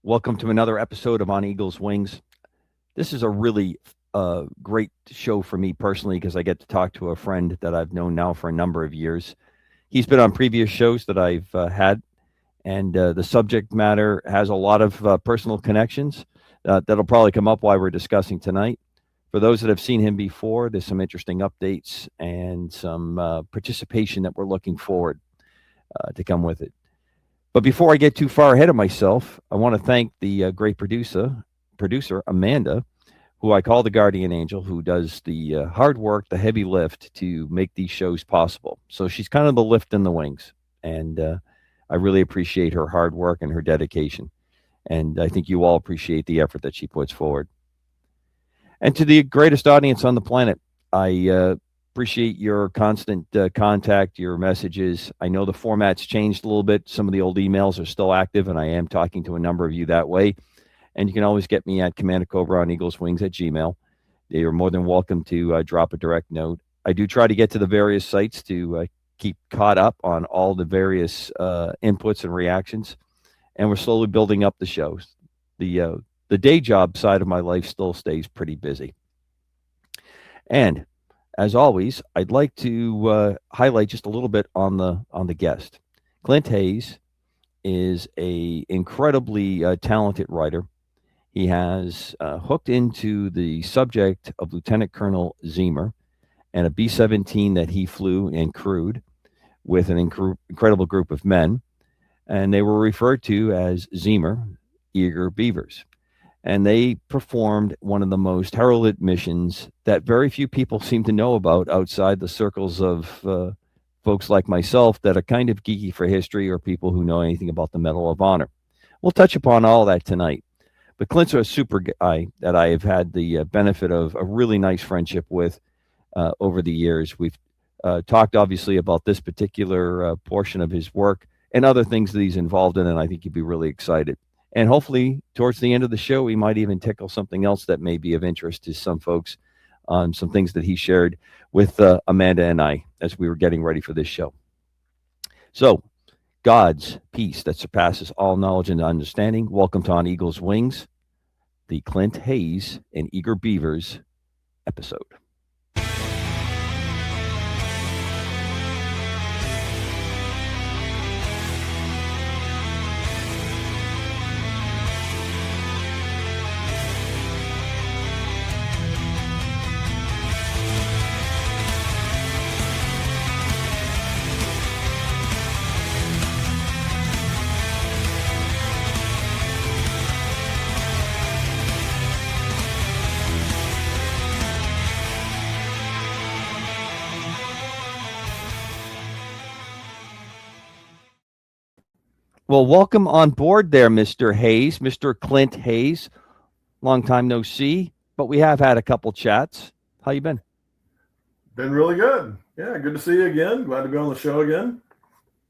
Welcome to another episode of On Eagle's Wings. This is a really great show for me personally because I get to talk to a friend that I've known now for a number of years. He's been on previous shows that I've had, and the subject matter has a lot of personal connections that'll probably come up while we're discussing tonight. For those that have seen him before, there's some interesting updates and some participation that we're looking forward to come with it. But before I get too far ahead of myself, I want to thank the great producer Amanda, who I call the guardian angel, who does the hard work, the heavy lift to make these shows possible. So she's kind of the lift in the wings, and I really appreciate her hard work and her dedication. And I think you all appreciate the effort that she puts forward. And to the greatest audience on the planet, I appreciate your constant contact, your messages. I know the format's changed a little bit. Some of the old emails are still active, and I am talking to a number of you that way. And you can always get me at commandcobra on eagleswings at Gmail. You're more than welcome to drop a direct note. I do try to get to the various sites to keep caught up on all the various inputs and reactions. And we're slowly building up the shows. The day job side of my life still stays pretty busy. And as always, I'd like to highlight just a little bit on the guest. Clint Hayes is a incredibly talented writer. He has hooked into the subject of Lt Col Zeamer and a B-17 that he flew and crewed with an incredible group of men, and they were referred to as Zeamer, Eager Beavers. And they performed one of the most heralded missions that very few people seem to know about outside the circles of folks like myself that are kind of geeky for history or people who know anything about the Medal of Honor. We'll touch upon all that tonight. But Clint's a super guy that I have had the benefit of a really nice friendship with over the years. We've talked, obviously, about this particular portion of his work and other things that he's involved in, and I think you'd be really excited. And hopefully, towards the end of the show, we might even tickle something else that may be of interest to some folks on some things that he shared with Amanda and I as we were getting ready for this show. So, God's peace that surpasses all knowledge and understanding. Welcome to On Eagle's Wings, the Clint Hayes and Eager Beavers episode. Well, welcome on board there, Mr. Hayes, Mr. Clint Hayes. Long time no see, but we have had a couple chats. How you been? Been really good. Yeah, good to see you again. Glad to be on the show again.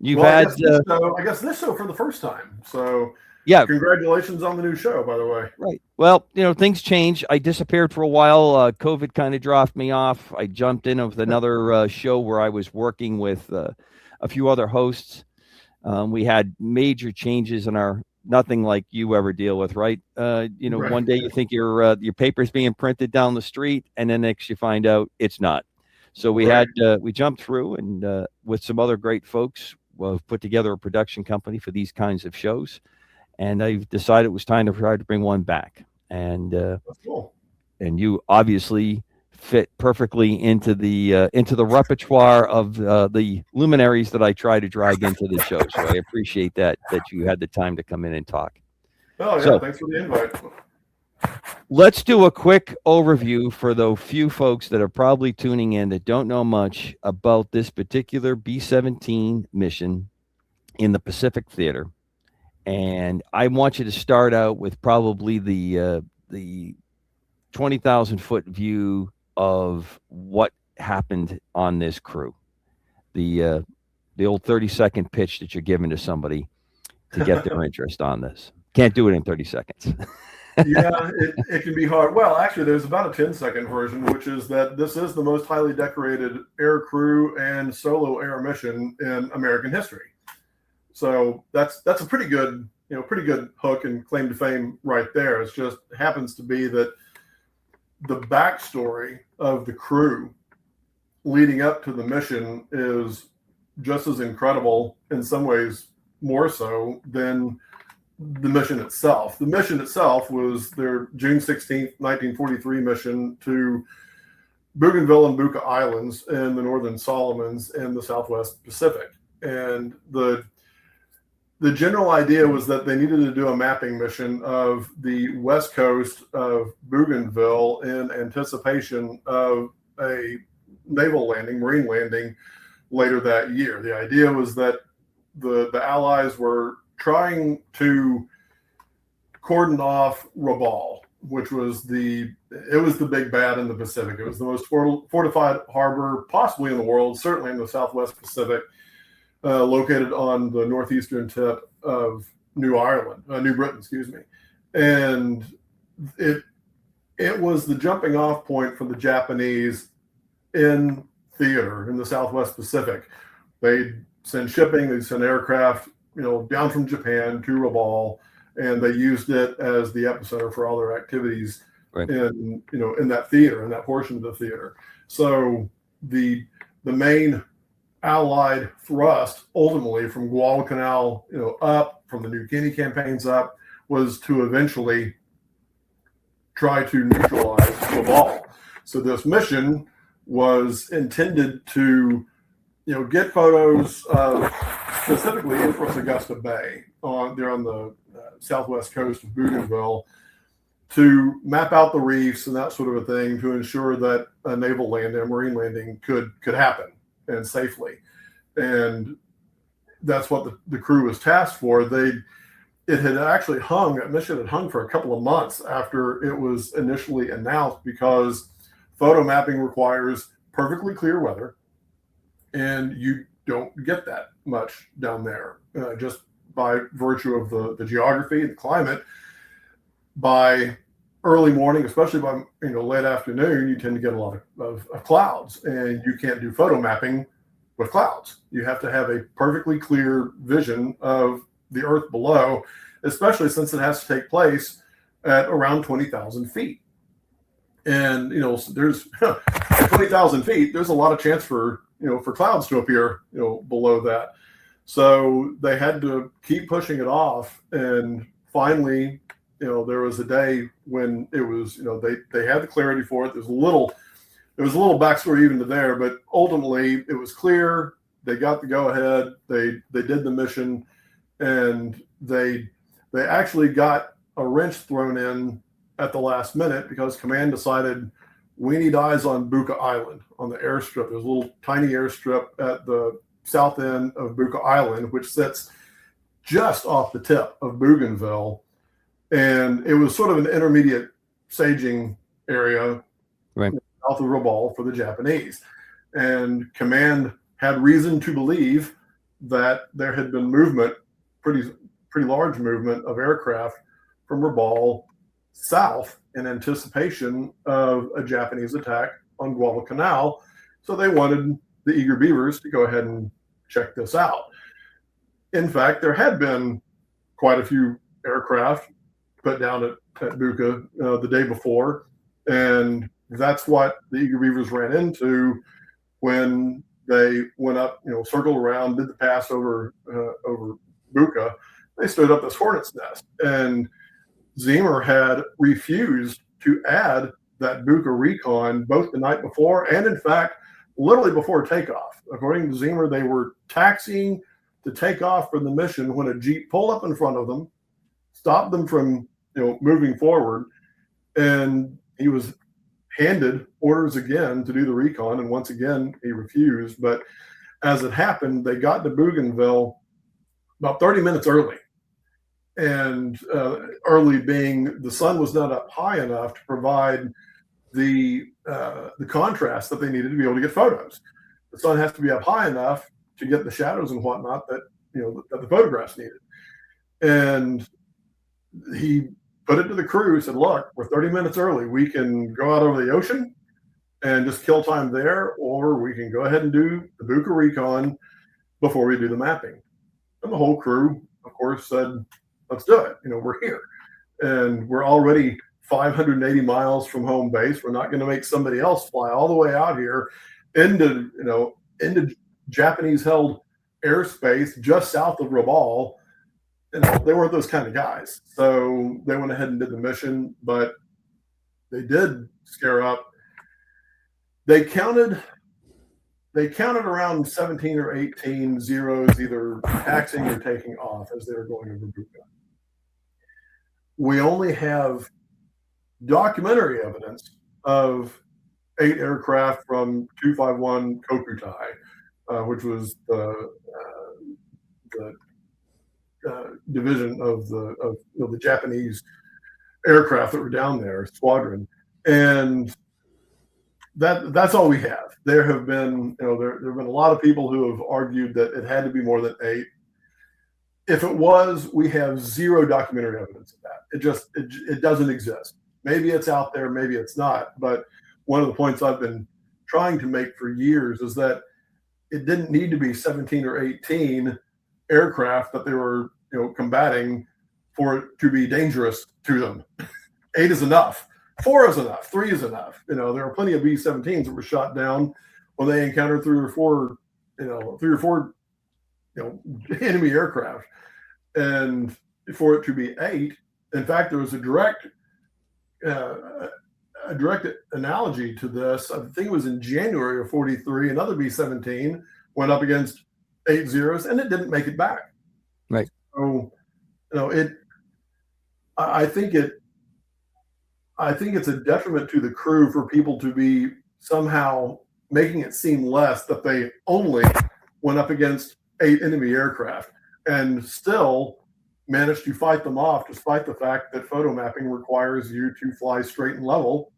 You've had I guess this show for the first time. So yeah, congratulations on the new show, by the way. Right. Well, things change. I disappeared for a while. COVID kind of dropped me off. I jumped in with another show where I was working with a few other hosts. We had major changes in our nothing like you ever deal with, right? Right. One day you think your paper's being printed down the street, and then next you find out it's not. So we we jumped through, and with some other great folks, we've put together a production company for these kinds of shows, and I've decided it was time to try to bring one back. And that's cool. And you obviously fit perfectly into the repertoire of the luminaries that I try to drag into the show. So I appreciate that you had the time to come in and talk. Oh yeah, so, thanks for the invite. Let's do a quick overview for the few folks that are probably tuning in that don't know much about this particular B-17 mission in the Pacific Theater. And I want you to start out with probably the 20,000 foot view of what happened on this crew. The old 30-second pitch that you're giving to somebody to get their interest on this. Can't do it in 30 seconds. Yeah, it can be hard. Well, actually, there's about a 10-second version, which is that this is the most highly decorated air crew and solo air mission in American history. So that's a pretty good pretty good hook and claim to fame right there. It just happens to be that the backstory of the crew leading up to the mission is just as incredible, in some ways more so, than the mission itself. The mission itself was their June 16th, 1943 mission to Bougainville and Buka Islands in the Northern Solomons in the Southwest Pacific. And the general idea was that they needed to do a mapping mission of the west coast of Bougainville in anticipation of a naval landing, marine landing later that year. The idea was that the Allies were trying to cordon off Rabaul, which was the big bad in the Pacific. It was the most fortified harbor possibly in the world, certainly in the Southwest Pacific, located on the northeastern tip of New Britain, excuse me. And it was the jumping off point for the Japanese in theater in the Southwest Pacific. They'd send shipping, they'd send aircraft, down from Japan to Rabaul, and they used it as the epicenter for all their activities in that theater, in that portion of the theater. So the main Allied thrust, ultimately from Guadalcanal, up, from the New Guinea campaigns up, was to eventually try to neutralize Rabaul. So this mission was intended to, get photos of specifically Empress Augusta Bay on the southwest coast of Bougainville, to map out the reefs and that sort of a thing, to ensure that a naval landing, a marine landing could happen and safely. And that's what the crew was tasked for. That mission had hung for a couple of months after it was initially announced, because photo mapping requires perfectly clear weather, and you don't get that much down there, just by virtue of the geography, the climate. By early morning, especially by late afternoon, you tend to get a lot of clouds, and you can't do photo mapping with clouds. You have to have a perfectly clear vision of the earth below, especially since it has to take place at around 20,000 feet. And there's 20,000 feet. There's a lot of chance for clouds to appear below that. So they had to keep pushing it off, and finally, there was a day when it was, they had the clarity for it. There was a little backstory even to there, but ultimately it was clear. They got the go ahead. They did the mission, and they actually got a wrench thrown in at the last minute, because command decided we need eyes on Buka Island, on the airstrip. There's a little tiny airstrip at the south end of Buka Island, which sits just off the tip of Bougainville. And it was sort of an intermediate staging area, right, south of Rabaul for the Japanese. And command had reason to believe that there had been movement, pretty large movement of aircraft from Rabaul south in anticipation of a Japanese attack on Guadalcanal. So they wanted the Eager Beavers to go ahead and check this out. In fact, there had been quite a few aircraft put down at Buka the day before, and that's what the Eager Beavers ran into when they went up, circled around, did the pass over Buka. They stood up this hornet's nest, and Zeamer had refused to add that Buka recon both the night before and, in fact, literally before takeoff. According to Zeamer, they were taxiing to take off for the mission when a Jeep pulled up in front of them, stopped them from moving forward, and he was handed orders again to do the recon, and once again he refused. But as it happened, they got to Bougainville about 30 minutes early. And early being the sun was not up high enough to provide the contrast that they needed to be able to get photos. The sun has to be up high enough to get the shadows and whatnot that that the photographs needed. And he put it to the crew, said, "Look, we're 30 minutes early. We can go out over the ocean and just kill time there, or we can go ahead and do the Buka recon before we do the mapping." And the whole crew, of course, said, let's do it. We're here, and we're already 580 miles from home base. We're not going to make somebody else fly all the way out here into Japanese held airspace just south of Rabaul. They weren't those kind of guys. So they went ahead and did the mission, but they did scare up. They counted around 17 or 18 zeros, either taxiing or taking off as they were going over Buka. We only have documentary evidence of 8 aircraft from 251 Kokutai, which was the division of the Japanese aircraft that were down there, squadron, and that's all we have. There have been there have been a lot of people who have argued that it had to be more than 8. If it was, we have zero documentary evidence of that. It doesn't exist. Maybe it's out there, maybe it's not. But one of the points I've been trying to make for years is that it didn't need to be 17 or 18 aircraft that they were combating for it to be dangerous to them. 8 is enough. 4 is enough. 3 is enough. There are plenty of B-17s that were shot down when they encountered 3 or 4 enemy aircraft. And for it to be 8, in fact, there was a direct analogy to this. I think it was in January of 43. Another B-17 went up against 8 Zeros, and it didn't make it back. Right. So, I think it's a detriment to the crew for people to be somehow making it seem less that they only went up against 8 enemy aircraft and still managed to fight them off, despite the fact that photo mapping requires you to fly straight and level,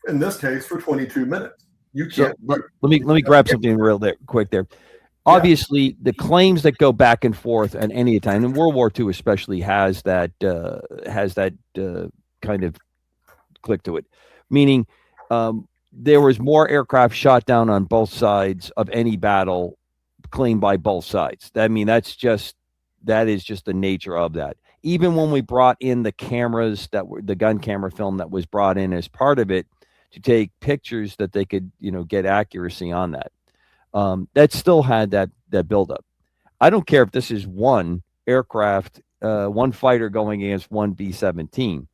in this case, for 22 minutes. You can't. So let me grab something real quick there. Obviously, the claims that go back and forth at any time, and World War II especially has that kind of click to it, meaning there was more aircraft shot down on both sides of any battle claimed by both sides. I mean, that is just the nature of that. Even when we brought in the cameras that were the gun camera film that was brought in as part of it to take pictures that they could, get accuracy on that. That still had that buildup. I don't care if this is one aircraft, one fighter going against one B-17.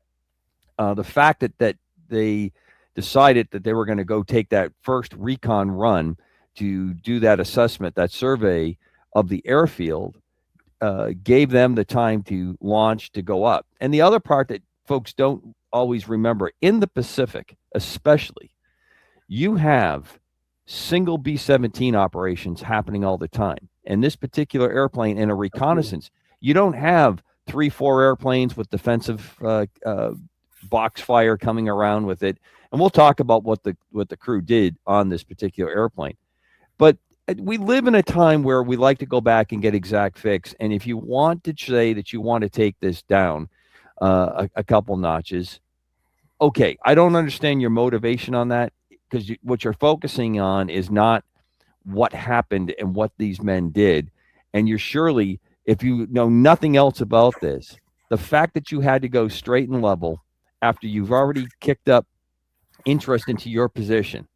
The fact that they decided that they were going to go take that first recon run to do that assessment, that survey of the airfield, gave them the time to launch, to go up. And the other part that folks don't always remember, in the Pacific especially, you have single B-17 operations happening all the time. And this particular airplane in a reconnaissance, you don't have 3-4 airplanes with defensive box fire coming around with it. And we'll talk about what the crew did on this particular airplane. But we live in a time where we like to go back and get exact fix. And if you want to say that you want to take this down a couple notches, okay, I don't understand your motivation on that, because what you're focusing on is not what happened and what these men did. And you're surely, if you know nothing else about this, the fact that you had to go straight and level after you've already kicked up interest into your position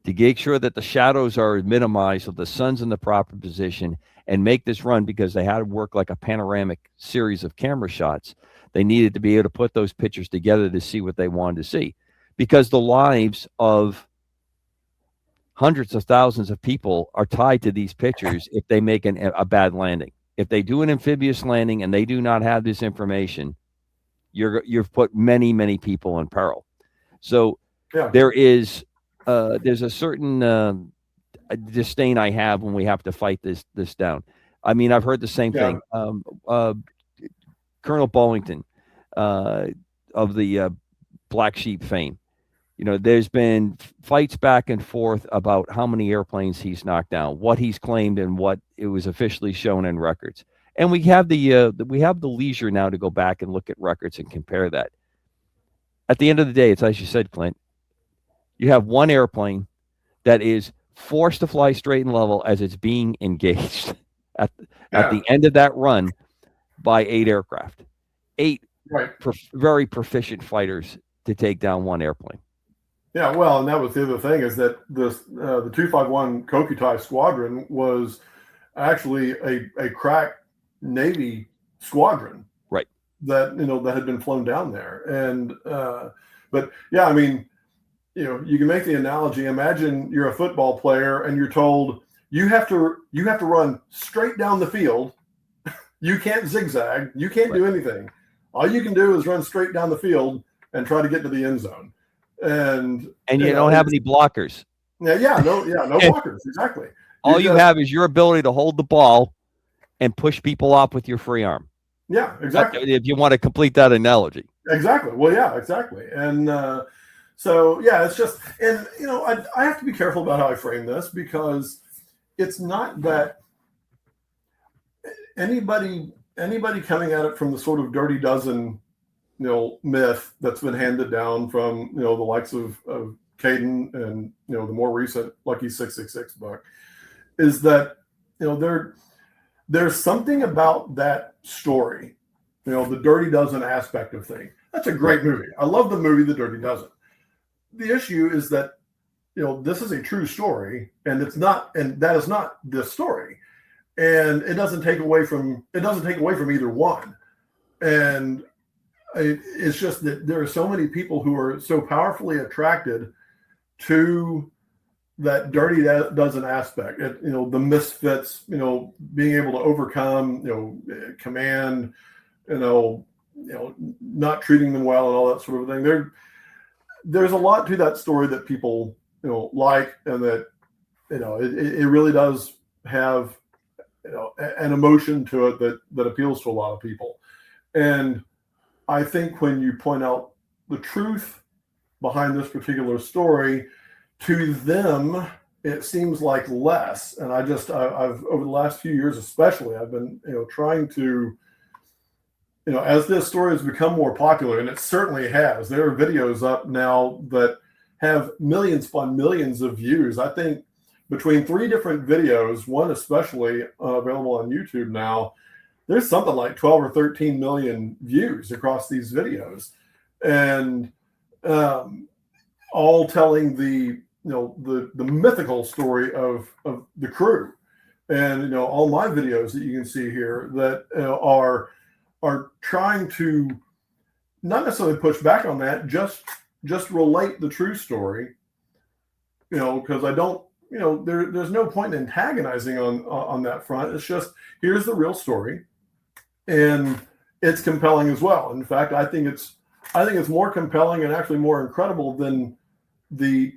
to make sure that the shadows are minimized so the sun's in the proper position and make this run, because they had to work like a panoramic series of camera shots. They needed to be able to put those pictures together to see what they wanted to see, because the lives of hundreds of thousands of people are tied to these pictures if they make a bad landing. If they do an amphibious landing and they do not have this information, you've put many, many people in peril. So there's a certain disdain I have when we have to fight this down. I mean, I've heard the same thing. Colonel Bollington of the Black Sheep fame, there's been fights back and forth about how many airplanes he's knocked down, what he's claimed, and what it was officially shown in records. And we have the leisure now to go back and look at records and compare that. At the end of the day, it's as you said, Clint. You have one airplane that is forced to fly straight and level as it's being engaged at the end of that run by 8 aircraft, 8 Right. very proficient fighters to take down one airplane. Yeah, well, and that was the other thing, is that the 251 Kokutai Squadron was actually a crack Navy squadron, right? That that had been flown down there, and but yeah, I mean, you can make the analogy. Imagine you're a football player and you're told you have to run straight down the field. You can't zigzag. You can't do anything. All you can do is run straight down the field and try to get to the end zone. And you don't have any blockers. No blockers, exactly. All you have is your ability to hold the ball and push people off with your free arm. Yeah, exactly. If you want to complete that analogy. Exactly. Well, yeah, exactly. And so, yeah, it's just, and I have to be careful about how I frame this, because it's not that anybody coming at it from the sort of dirty dozen myth that's been handed down from the likes of Caden and the more recent Lucky 666 book, is that there's something about that story, the Dirty Dozen aspect of things. That's a great movie. I love the movie The Dirty Dozen. The issue is that this is a true story, and it's not, and that is not this story, and it doesn't take away from either one. And it's just that there are so many people who are so powerfully attracted to that Dirty Dozen aspect. The misfits, being able to overcome, command, not treating them well and all that sort of thing. There's a lot to that story that people, like, and that, it really does have, an emotion to it that appeals to a lot of people. And I think when you point out the truth behind this particular story, to them, it seems like less. And I've over the last few years, especially, I've been, trying to, as this story has become more popular, and it certainly has, there are videos up now that have millions upon millions of views. I think between 3 different videos, one especially available on YouTube now, there's something like 12 or 13 million views across these videos, and all telling the mythical story of the crew. And all my videos that you can see here that are trying to not necessarily push back on that, just relate the true story, because I don't, there's no point in antagonizing on that front. It's just, here's the real story, and it's compelling as well. In fact, I think it's more compelling and actually more incredible than the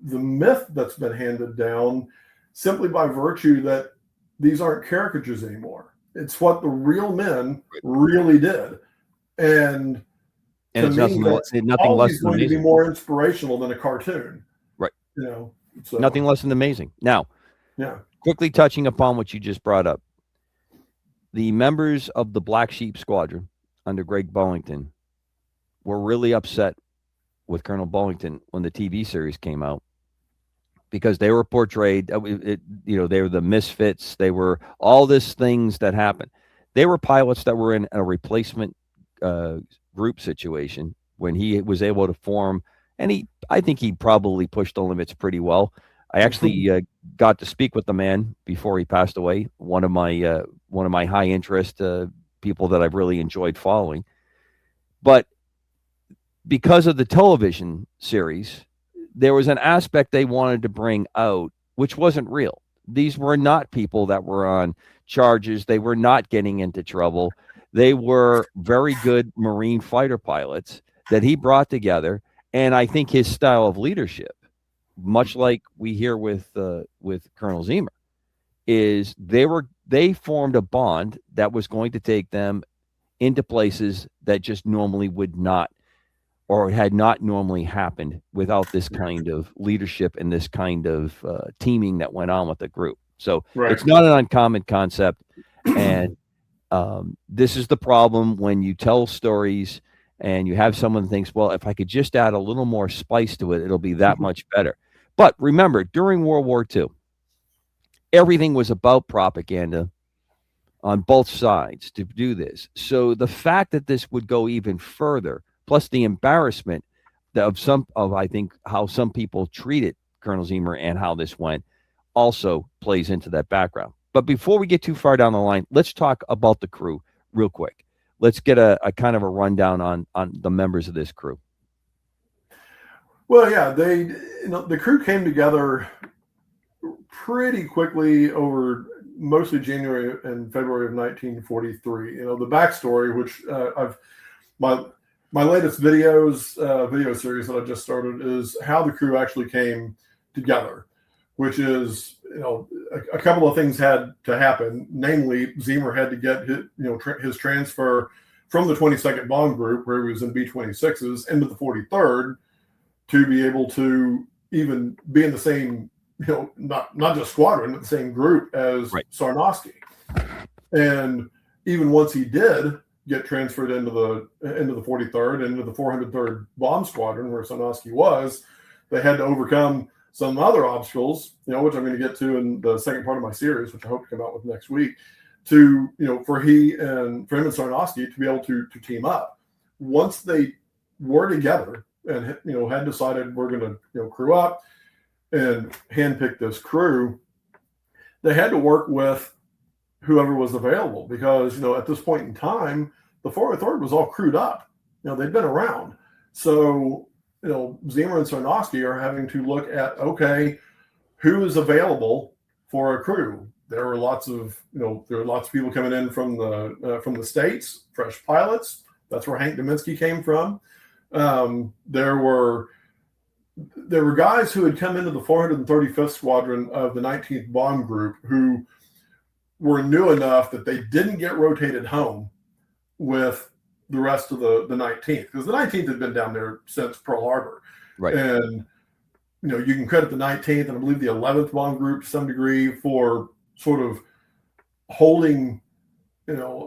myth that's been handed down, simply by virtue that these aren't caricatures anymore. It's what the real men really did. And it's nothing less than going to be more inspirational than a cartoon. Right. So. Nothing less than amazing. Now, quickly touching upon what you just brought up. The members of the Black Sheep Squadron under Greg Bollington were really upset with Colonel Bollington when the TV series came out, because they were portrayed, they were the misfits. They were all these things that happened. They were pilots that were in a replacement group situation when he was able to form, and I think he probably pushed the limits pretty well. I actually got to speak with the man before he passed away. One of my high interest people that I've really enjoyed following. But because of the television series, there was an aspect they wanted to bring out which wasn't real. These were not people that were on charges. They were not getting into trouble. They were very good Marine fighter pilots that he brought together. And I think his style of leadership, much like we hear with Colonel Zeamer, is they formed a bond that was going to take them into places that just normally would not, or had not normally happened without this kind of leadership and this kind of teaming that went on with the group. So It's not an uncommon concept. And this is the problem when you tell stories and you have someone thinks, well, if I could just add a little more spice to it, it'll be that much better. But remember, during World War II, everything was about propaganda, on both sides to do this. So the fact that this would go even further, plus the embarrassment of I think how some people treated Colonel Zeamer and how this went, also plays into that background. But before we get too far down the line, let's talk about the crew real quick. Let's get a kind of a rundown on the members of this crew. Well, yeah, the crew came together pretty quickly over mostly January and February of 1943. The backstory, which my latest video series that I just started, is how the crew actually came together, which is, a couple of things had to happen. Namely, Zeamer had to get his transfer from the 22nd Bomb Group, where he was in B-26s, into the 43rd to be able to even be in the same, not just squadron, but the same group as Sarnosky. And even once he did get transferred into the 43rd, into the 403rd Bomb Squadron, where Sarnosky was, they had to overcome some other obstacles, which I'm going to get to in the second part of my series, which I hope to come out with next week, for him and Sarnosky to be able to team up. Once they were together and had decided we're going to crew up and handpick this crew, they had to work with whoever was available, because at this point in time the 403rd was all crewed up. They'd been around, so Zeamer and Sarnosky are having to look at, okay, who is available for a crew. There were lots of people coming in from the States, fresh pilots. That's where Hank Dominski came from. There were guys who had come into the 435th Squadron of the 19th Bomb Group who were new enough that they didn't get rotated home with the rest of the 19th, because the 19th had been down there since Pearl Harbor. Right. And, you can credit the 19th and I believe the 11th Bomb Group to some degree for sort of holding,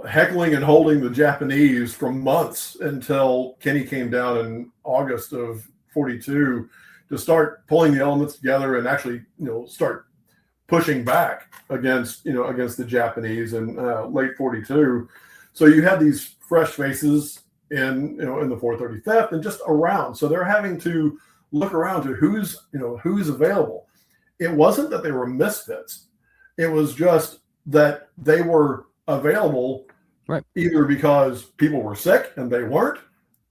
heckling and holding the Japanese for months until Kenny came down in August of 42 to start pulling the elements together and actually, start pushing back against the Japanese in late 42. So you had these fresh faces in the 435th and just around. So they're having to look around to who's available. It wasn't that they were misfits. It was just that they were available, right, either because people were sick and they weren't,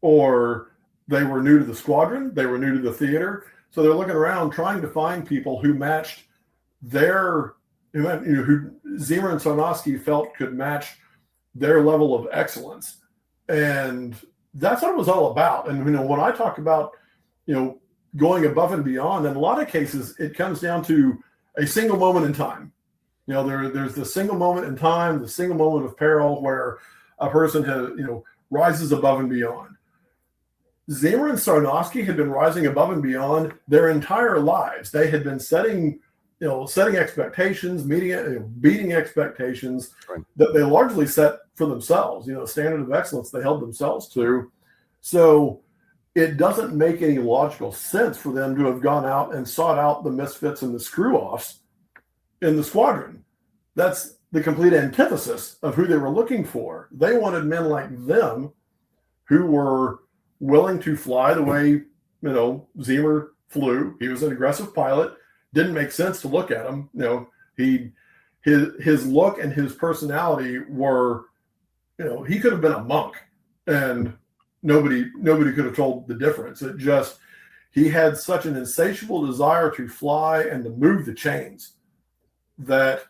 or they were new to the squadron, they were new to the theater. So they're looking around trying to find people who matched who Zeamer and Sarnosky felt could match their level of excellence. And that's what it was all about. And when I talk about going above and beyond, in a lot of cases it comes down to a single moment in time. There's the single moment in time, the single moment of peril where a person has rises above and beyond. Zeamer and Sarnosky had been rising above and beyond their entire lives. They had been setting expectations, beating expectations, right, that they largely set for themselves. Standard of excellence they held themselves to. So it doesn't make any logical sense for them to have gone out and sought out the misfits and the screw-offs in the squadron. That's the complete antithesis of who they were looking for. They wanted men like them who were willing to fly the way Zeamer flew. He was an aggressive pilot. Didn't make sense to look at him. His look and his personality were, he could have been a monk and nobody could have told the difference. He had such an insatiable desire to fly and to move the chains and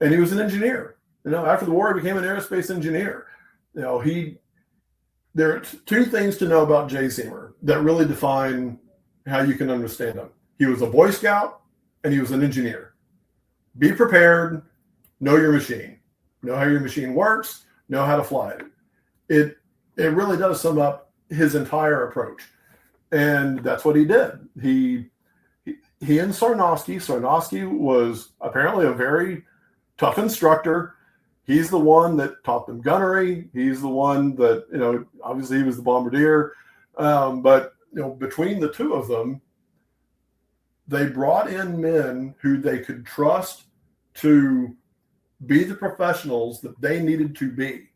he was an engineer. After the war, he became an aerospace engineer. There are two things to know about Jay Zeamer that really define how you can understand him. He was a Boy Scout and he was an engineer. Be prepared, know your machine, know how your machine works, know how to fly it. It really does sum up his entire approach. And that's what he did. He and Sarnosky was apparently a very tough instructor. He's the one that taught them gunnery. He's the one that, obviously he was the bombardier. But between the two of them, they brought in men who they could trust to be the professionals that they needed to be,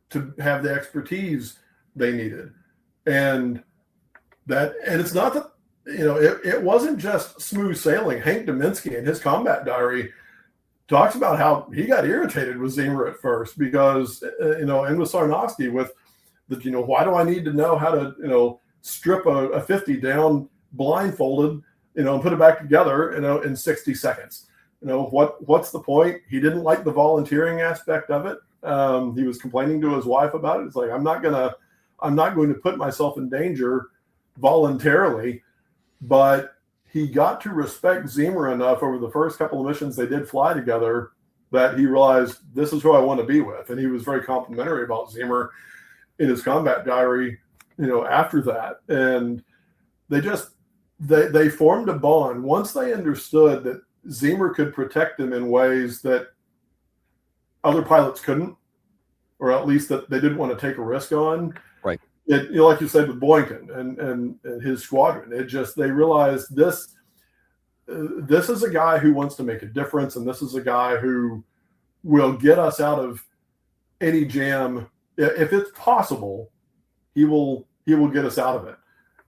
to have the expertise they needed. And it's not that, it wasn't just smooth sailing. Hank Dominski in his combat diary talks about how he got irritated with Zeamer at first because, and with Sarnowski with the, why do I need to know how to, strip a 50 down blindfolded, and put it back together, in 60 seconds. What's the point? He didn't like the volunteering aspect of it. He was complaining to his wife about it. It's like, I'm not going to put myself in danger voluntarily. But he got to respect Zeamer enough over the first couple of missions they did fly together that he realized this is who I want to be with. And he was very complimentary about Zeamer in his combat diary, after that. And they formed a bond once they understood that Zeamer could protect them in ways that other pilots couldn't, or at least that they didn't want to take a risk on. Right. Like you said with Boynton and his squadron, they realized this is a guy who wants to make a difference, and this is a guy who will get us out of any jam if it's possible. He will get us out of it,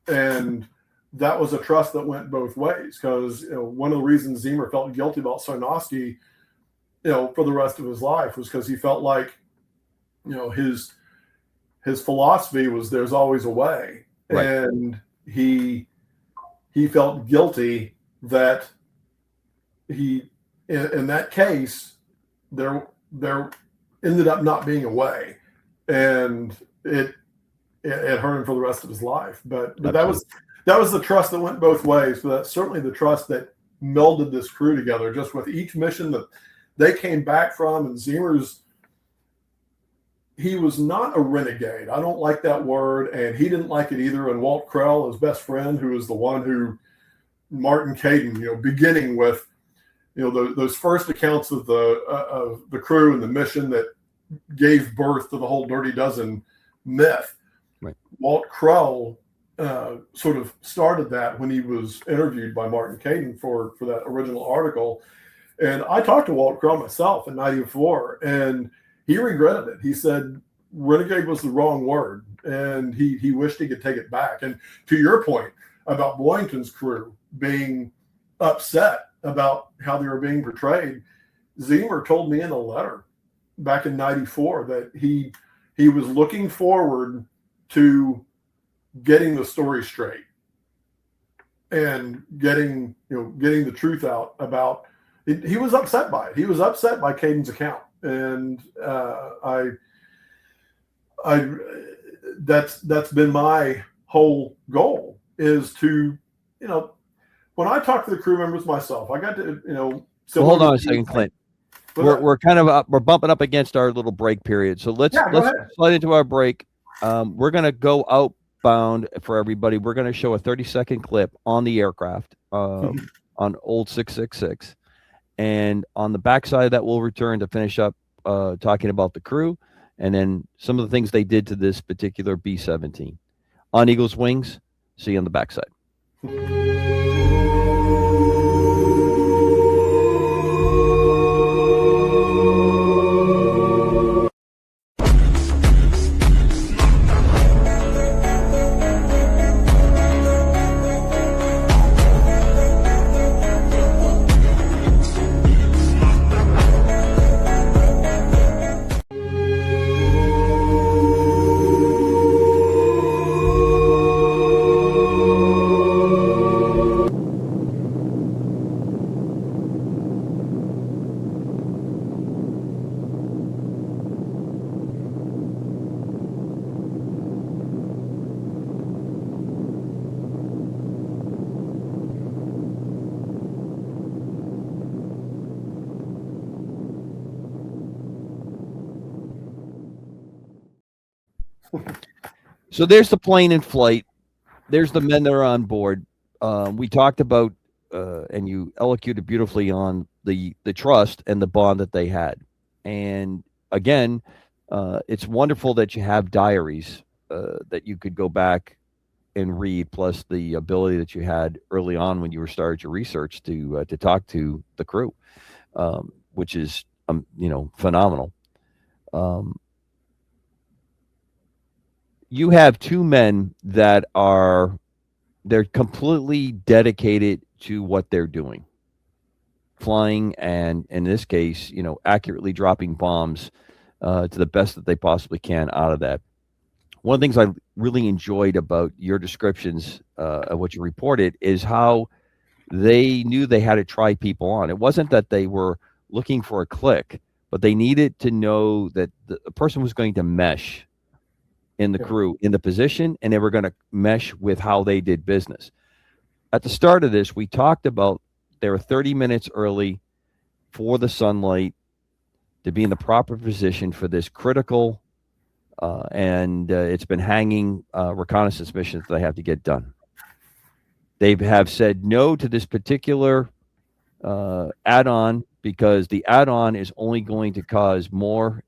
and that was a trust that went both ways. Because one of the reasons Zeamer felt guilty about Sarnowski, for the rest of his life, was because he felt like, his philosophy was there's always a way. Right. And he felt guilty that he, in that case, there ended up not being a way, and it hurt him for the rest of his life. But that was the trust that went both ways. But that's certainly the trust that melded this crew together, just with each mission that they came back from. And Zeamer's, he was not a renegade. I don't like that word, and he didn't like it either. And Lt Col, his best friend, who was the one who, Martin Caden, beginning with, those first accounts of the crew and the mission that gave birth to the whole Dirty Dozen myth. Right. Lt Col sort of started that when he was interviewed by Martin Caden for that original article. And I talked to Lt Col myself in '94, and he regretted it. He said renegade was the wrong word, and he wished he could take it back. And to your point about Boynton's crew being upset about how they were being portrayed, Zeamer told me in a letter back in '94 that he was looking forward to getting the story straight and getting the truth out about it. He was upset by it. He was upset by Caden's account. And that's been my whole goal, is to, when I talk to the crew members myself, I got to, so hold on a second, Clint. We're kind of we're bumping up against our little break period. So let's slide into our break. We're going to go outbound for everybody. We're going to show a 30-second clip on the aircraft, on old 666. And on the backside of that, we'll return to finish up talking about the crew and then some of the things they did to this particular B-17. On Eagle's Wings, see you on the backside. So there's the plane in flight. There's the men that are on board. We talked about, and you elocuted beautifully on the trust and the bond that they had. And again, it's wonderful that you have diaries that you could go back and read, plus the ability that you had early on when you were started your research to talk to the crew. which is phenomenal. You have two men that they're completely dedicated to what they're doing, flying, and in this case, accurately dropping bombs to the best that they possibly can out of that. One of the things I really enjoyed about your descriptions of what you reported is how they knew they had to try people on. It wasn't that they were looking for a click, but they needed to know that the person was going to mesh in the crew, in the position, and they were going to mesh with how they did business. At the start of this, we talked about they were 30 minutes early for the sunlight to be in the proper position for this critical and it's been hanging reconnaissance missions that they have to get done. They have said no to this particular add-on because the add-on is only going to cause more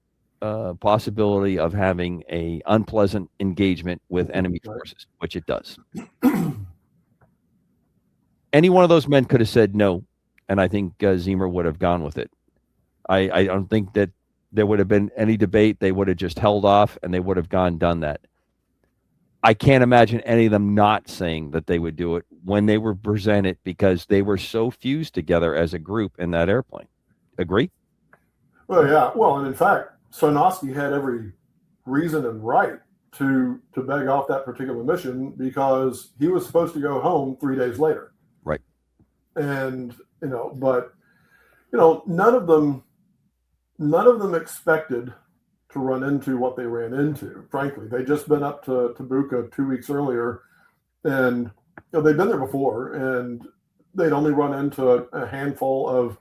possibility of having a unpleasant engagement with enemy forces, which it does. Any one of those men could have said no, and I think Zeamer would have gone with it. I don't think that there would have been any debate. They would have just held off, and they would have done that. I can't imagine any of them not saying that they would do it when they were presented because they were so fused together as a group in that airplane. Agree? Well, yeah. Well, and in fact, Sonosky had every reason and right to beg off that particular mission because he was supposed to go home 3 days later. Right. And, but, none of them expected to run into what they ran into. Frankly, they'd just been up to Buka 2 weeks earlier, and they'd been there before, and they'd only run into a handful of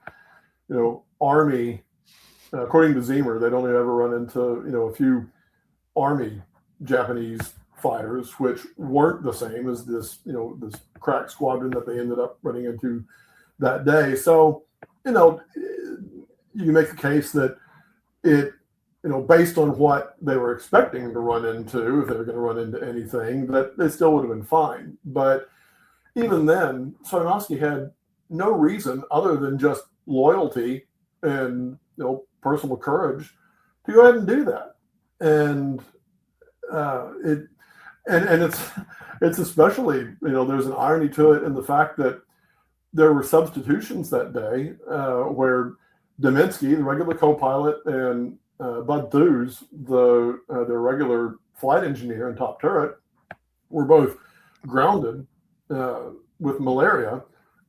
Army. According to Zeamer, they'd only ever run into a few Army Japanese fighters, which weren't the same as this this crack squadron that they ended up running into that day. So you can make the case that it, based on what they were expecting to run into, if they were going to run into anything, that they still would have been fine. But even then, Sonosky had no reason other than just loyalty and personal courage to go ahead and do that. And it's especially there's an irony to it in the fact that there were substitutions that day where Deminsky, the regular co-pilot, and Bud Thews, their regular flight engineer and top turret, were both grounded with malaria.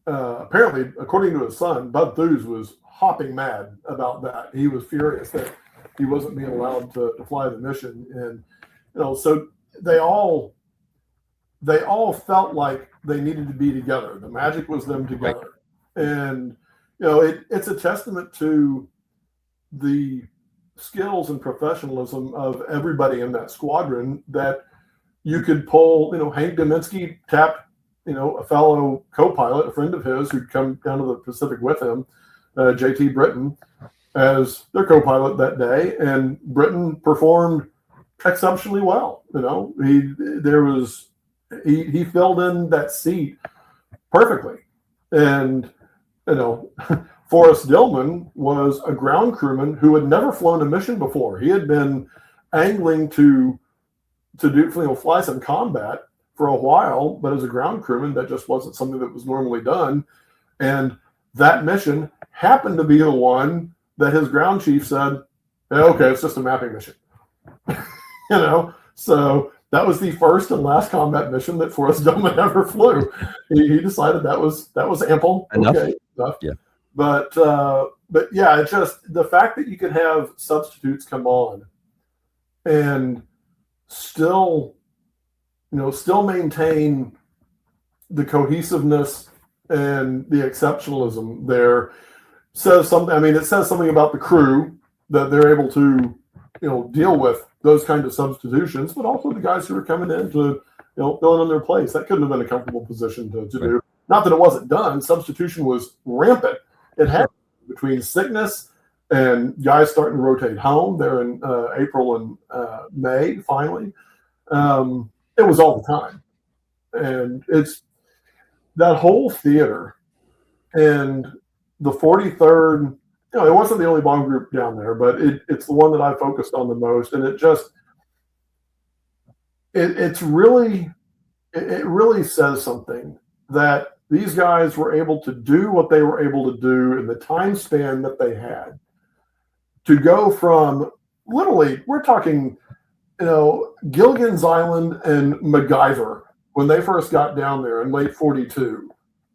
Apparently, according to his son, Bud Thews was hopping mad about that. He was furious that he wasn't being allowed to fly the mission, and so they all felt like they needed to be together. The magic was them together, and it's a testament to the skills and professionalism of everybody in that squadron that you could pull. Hank Deminsky tapped a fellow co-pilot, a friend of his who'd come down to the Pacific with him, JT Britton, as their co-pilot that day, and Britton performed exceptionally well. He filled in that seat perfectly. And Forrest Dillman was a ground crewman who had never flown a mission before. He had been angling to fly some combat for a while, but as a ground crewman, that just wasn't something that was normally done. And that mission happened to be the one that his ground chief said, okay, it's just a mapping mission. So that was the first and last combat mission that Forrest Dillman ever flew. He decided that was ample. Enough. Okay, enough. Yeah. But yeah, it's just the fact that you could have substitutes come on and still maintain the cohesiveness and the exceptionalism there says something. I mean, it says something about the crew that they're able to deal with those kind of substitutions, but also the guys who are coming in to fill in their place. That couldn't have been a comfortable position to do. Not that it wasn't done. Substitution was rampant. It happened between sickness and guys starting to rotate home there in April and May. Finally, it was all the time, and it's that whole theater and the 43rd it wasn't the only bomb group down there, but it's the one that I focused on the most, and it really says something that these guys were able to do what they were able to do in the time span that they had, to go from, literally, we're talking, Gilligan's Island and MacGyver when they first got down there in late 42.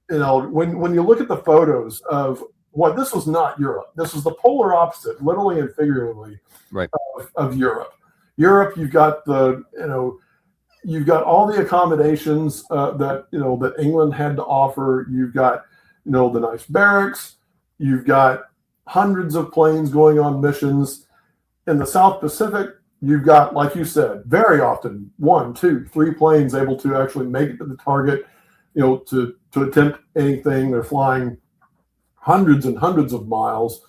When you look at the photos of what, this was not Europe. This was the polar opposite, literally and figuratively, right, of Europe. Europe, you've got you've got all the accommodations that England had to offer. You've got the nice barracks. You've got hundreds of planes going on missions. In the South Pacific, you've got, like you said, very often 1, 2, 3 planes able to actually make it to the target, to attempt anything. They're flying hundreds and hundreds of miles,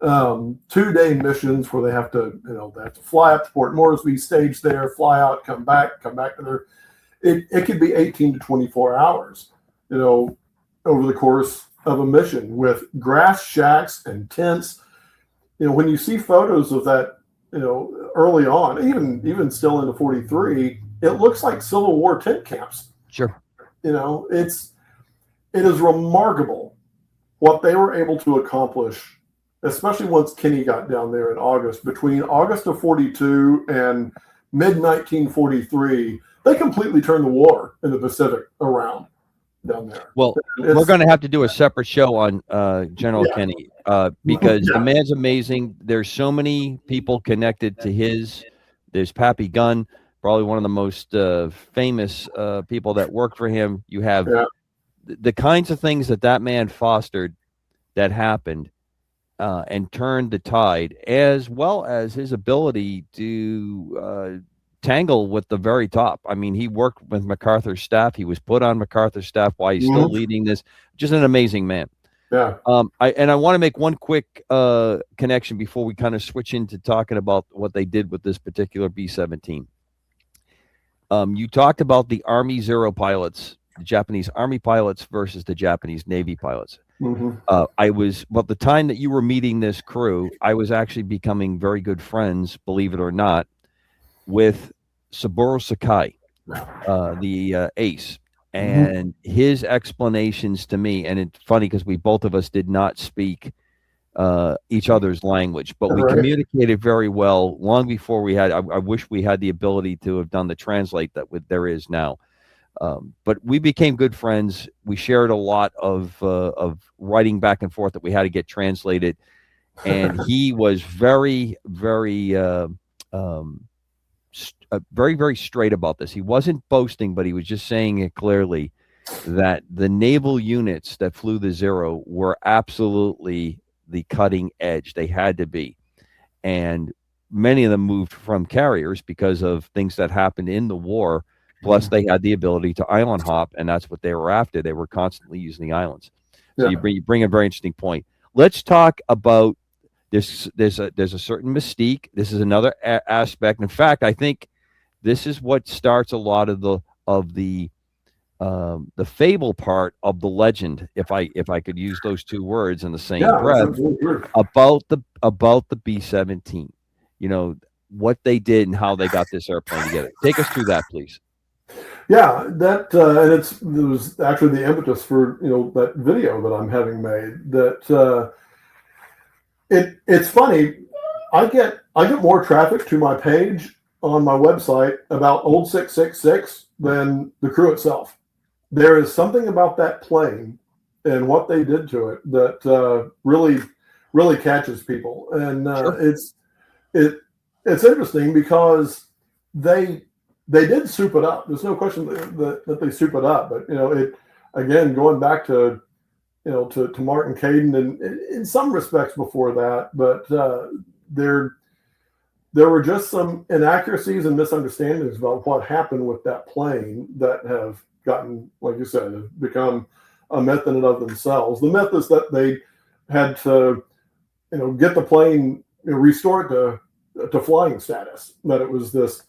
2-day missions where they have to fly up to Port Moresby, stage there, fly out, come back to their. It could be 18 to 24 hours, over the course of a mission, with grass shacks and tents. When you see photos of that, early on, even still into 43, it looks like Civil War tent camps. Sure. It is remarkable what they were able to accomplish, especially once Kenny got down there in August. Between August of 42 and mid-1943, they completely turned the war in the Pacific around down there. Well, we're going to have to do a separate show on General Kenny, because the man's amazing. There's so many people connected to his. There's Pappy Gunn, probably one of the most famous people that worked for him. You have the kinds of things that man fostered that happened and turned the tide, as well as his ability to tangle with the very top. I mean, he worked with MacArthur's staff. He was put on MacArthur's staff while he's still leading this. Just an amazing man. Yeah. I want to make one quick connection before we kind of switch into talking about what they did with this particular B-17. You talked about the Army Zero pilots, the Japanese Army pilots versus the Japanese Navy pilots. The time that you were meeting this crew, I was actually becoming very good friends, believe it or not, with Saburo Sakai, the ace, and his explanations to me. And it's funny because we both of us did not speak each other's language, but we communicated very well long before we had. I wish we had the ability to have done the translate that there is now. But we became good friends. We shared a lot of writing back and forth that we had to get translated, and he was very, very, very, very straight about this. He wasn't boasting, but he was just saying it clearly that the naval units that flew the Zero were absolutely the cutting edge. They had to be, and many of them moved from carriers because of things that happened in the war. Plus, they had the ability to island hop, and that's what they were after. They were constantly using the islands. So you bring a very interesting point. Let's talk about this. There's a certain mystique. This is another aspect. In fact, I think this is what starts a lot of the fable part of the legend, if I could use those two words in the same breath, about the B-17. What they did and how they got this airplane together. Take us through that, please. Yeah, that and it was actually the impetus for that video that I'm having made. That it's funny. I get more traffic to my page on my website about Old 666 than the crew itself. There is something about that plane and what they did to it that really catches people, and it's interesting because they did soup it up. There's no question that they soup it up. But it again, going back to to Martin Caden, and in some respects before that, but there were just some inaccuracies and misunderstandings about what happened with that plane that have gotten, like you said, have become a myth in and of themselves. The myth is that they had to get the plane restored to flying status. That it was this.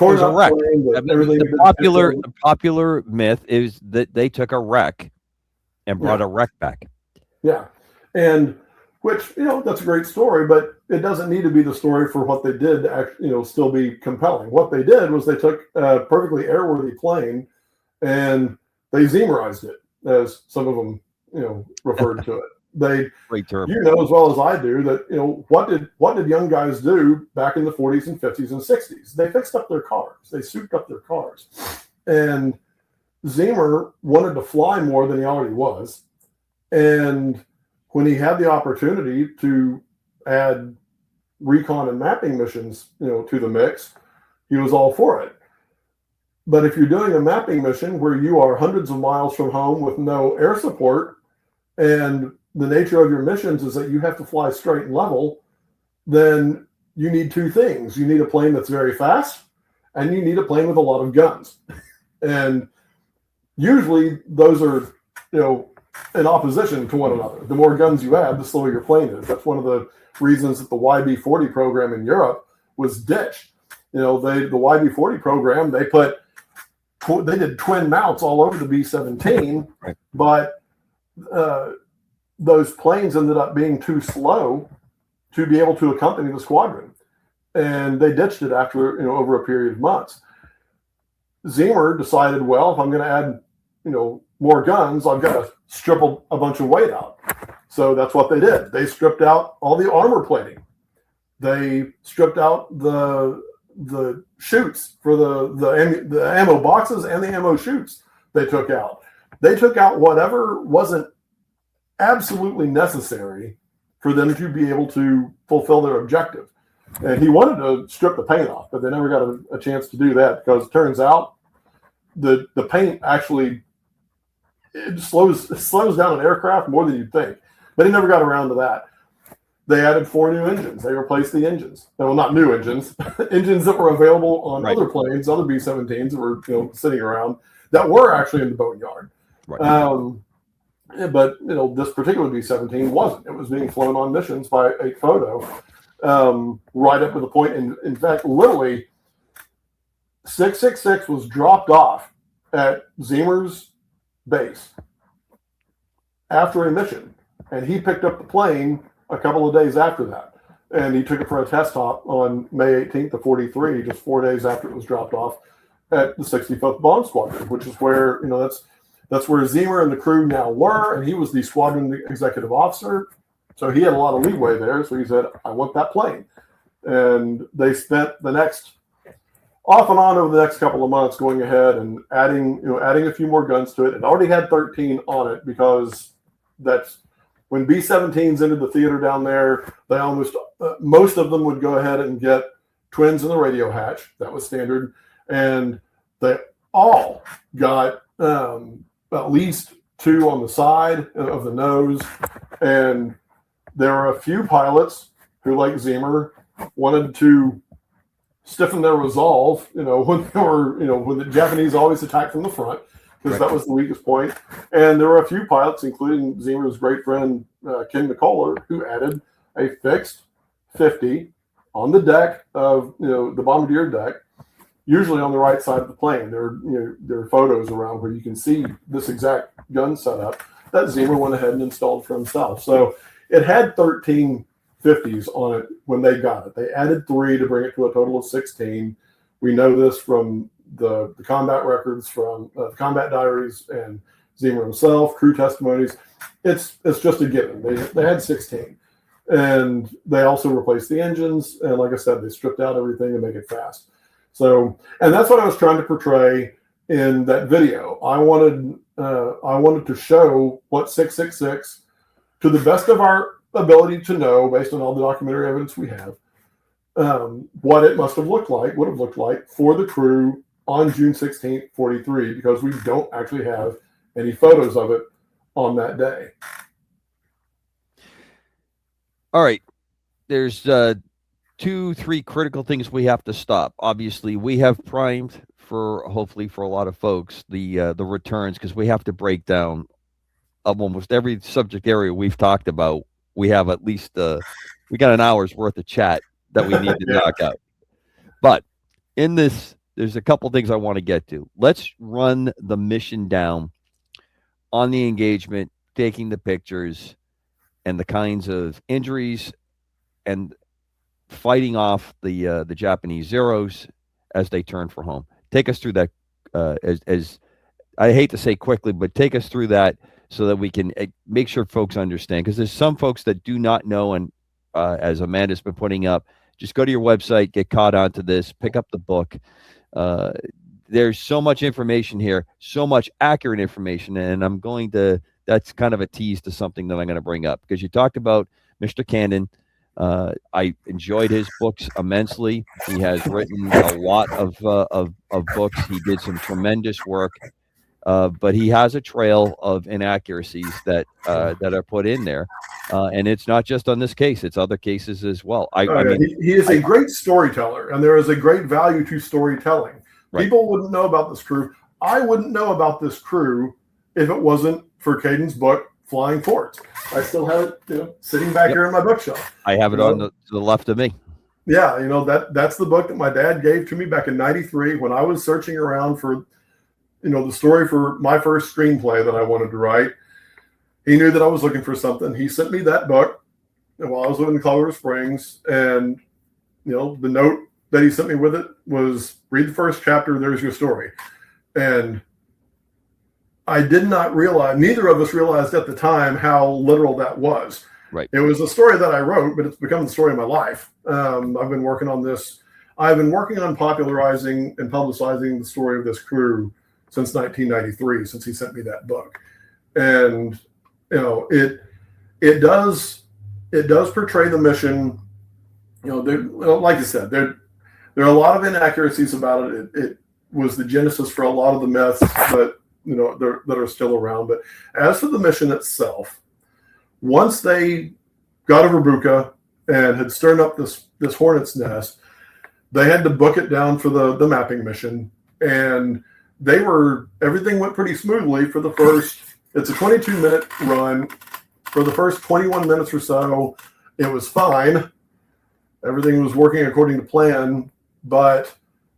It was a wreck. The popular myth is that they took a wreck and brought a wreck back. Yeah, and which, that's a great story, but it doesn't need to be the story for what they did to actually, still be compelling. What they did was they took a perfectly airworthy plane and they Zeamerized it, as some of them, referred to it. They, Great term. you know as well as I do that, what did young guys do back in the 40s and 50s and 60s? They fixed up their cars. They souped up their cars. And Zeamer wanted to fly more than he already was. And when he had the opportunity to add recon and mapping missions, to the mix, he was all for it. But if you're doing a mapping mission where you are hundreds of miles from home with no air support, and the nature of your missions is that you have to fly straight and level, then you need two things. You need a plane that's very fast, and you need a plane with a lot of guns. And usually those are, in opposition to one another. The more guns you add, the slower your plane is. That's one of the reasons that the YB-40 program in Europe was ditched. The YB-40 program, they did twin mounts all over the B-17, right. But those planes ended up being too slow to be able to accompany the squadron, and they ditched it after over a period of months. Zeamer decided, well, if I'm going to add more guns, I've got to strip a bunch of weight out. So that's what they did. They stripped out all the armor plating. They stripped out the chutes for the ammo boxes and the ammo chutes. They took out. They took out whatever wasn't absolutely necessary for them to be able to fulfill their objective. And he wanted to strip the paint off, but they never got a chance to do that, because it turns out the paint actually slows down an aircraft more than you'd think. But he never got around to that. They added 4 new engines. They replaced the engines. Well, not new engines, engines that were available on right. other planes, other B-17s that were sitting around that were actually in the boneyard. Right. But this particular B-17 wasn't. It was being flown on missions by a photo, right up to the point. In fact, literally, 666 was dropped off at Zeamer's base after a mission, and he picked up the plane a couple of days after that, and he took it for a test hop on May 18th of 43, just 4 days after it was dropped off at the 65th Bomb Squadron, which is where that's where Zeamer and the crew now were, and he was the squadron executive officer, so he had a lot of leeway there. So he said, I want that plane. And they spent the next, off and on over the next couple of months, going ahead and adding a few more guns to it. It already had 13 on it, because that's when B-17s entered the theater down there, they almost most of them would go ahead and get twins in the radio hatch. That was standard. And they all got at least 2 on the side of the nose. And there are a few pilots who, like Zeamer, wanted to stiffen their resolve, when they were, when the Japanese always attacked from the front, because that was the weakest point. And there were a few pilots, including Zeamer's great friend, Ken McCullough, who added a fixed 50 on the deck of, the bombardier deck, usually on the right side of the plane. There are photos around where you can see this exact gun setup that Zeamer went ahead and installed for himself. So it had 13 50s on it when they got it. They added 3 to bring it to a total of 16. We know this from the combat records, from combat diaries and Zeamer himself, crew testimonies. It's just a given. They had 16. And they also replaced the engines. And like I said, they stripped out everything to make it fast. So, and that's what I was trying to portray in that video. I wanted to show what 666, to the best of our ability to know, based on all the documentary evidence we have, what it would have looked like for the crew on June 16th, 43, because we don't actually have any photos of it on that day. All right. There's 2-3 critical things we have to stop. Obviously, we have primed hopefully for a lot of folks, the returns, because we have to break down almost every subject area we've talked about. We have at least we got an hour's worth of chat that we need to knock out. But in this, there's a couple things I want to get to. Let's run the mission down on the engagement, taking the pictures, and the kinds of injuries and fighting off the Japanese Zeros as they turn for home. Take us through that, as I hate to say quickly, but take us through that so that we can make sure folks understand, because there's some folks that do not know, and as Amanda's been putting up, just go to your website, get caught onto this, pick up the book. There's so much information here, so much accurate information, and that's kind of a tease to something that I'm going to bring up, because you talked about Mr. Candon. I enjoyed his books immensely. He has written a lot of books. He did some tremendous work, but he has a trail of inaccuracies that are put in there, and it's not just on this case; it's other cases as well. I mean, he is a great storyteller, and there is a great value to storytelling. Right. People wouldn't know about this crew. I wouldn't know about this crew if it wasn't for Caden's book, Flying Forts. I still have it, sitting back here in my bookshelf. I have it on to the left of me. Yeah, that's the book that my dad gave to me back in '93 when I was searching around for, the story for my first screenplay that I wanted to write. He knew that I was looking for something. He sent me that book while I was living in Colorado Springs, and the note that he sent me with it was, read the first chapter, there's your story. And I did not realize, neither of us realized at the time how literal that was. Right. It was a story that I wrote, but it's become the story of my life. I've been working on this. I've been working on popularizing and publicizing the story of this crew since 1993, since he sent me that book. And, it does portray the mission. Like I said, there are a lot of inaccuracies about it. It was the genesis for a lot of the myths that are still around. But as for the mission itself, once they got over Buka and had stirred up this hornet's nest, they had to book it down for the mapping mission, and everything went pretty smoothly for the first. It's a 22-minute run. For the first 21 minutes or so, it was fine. Everything was working according to plan, but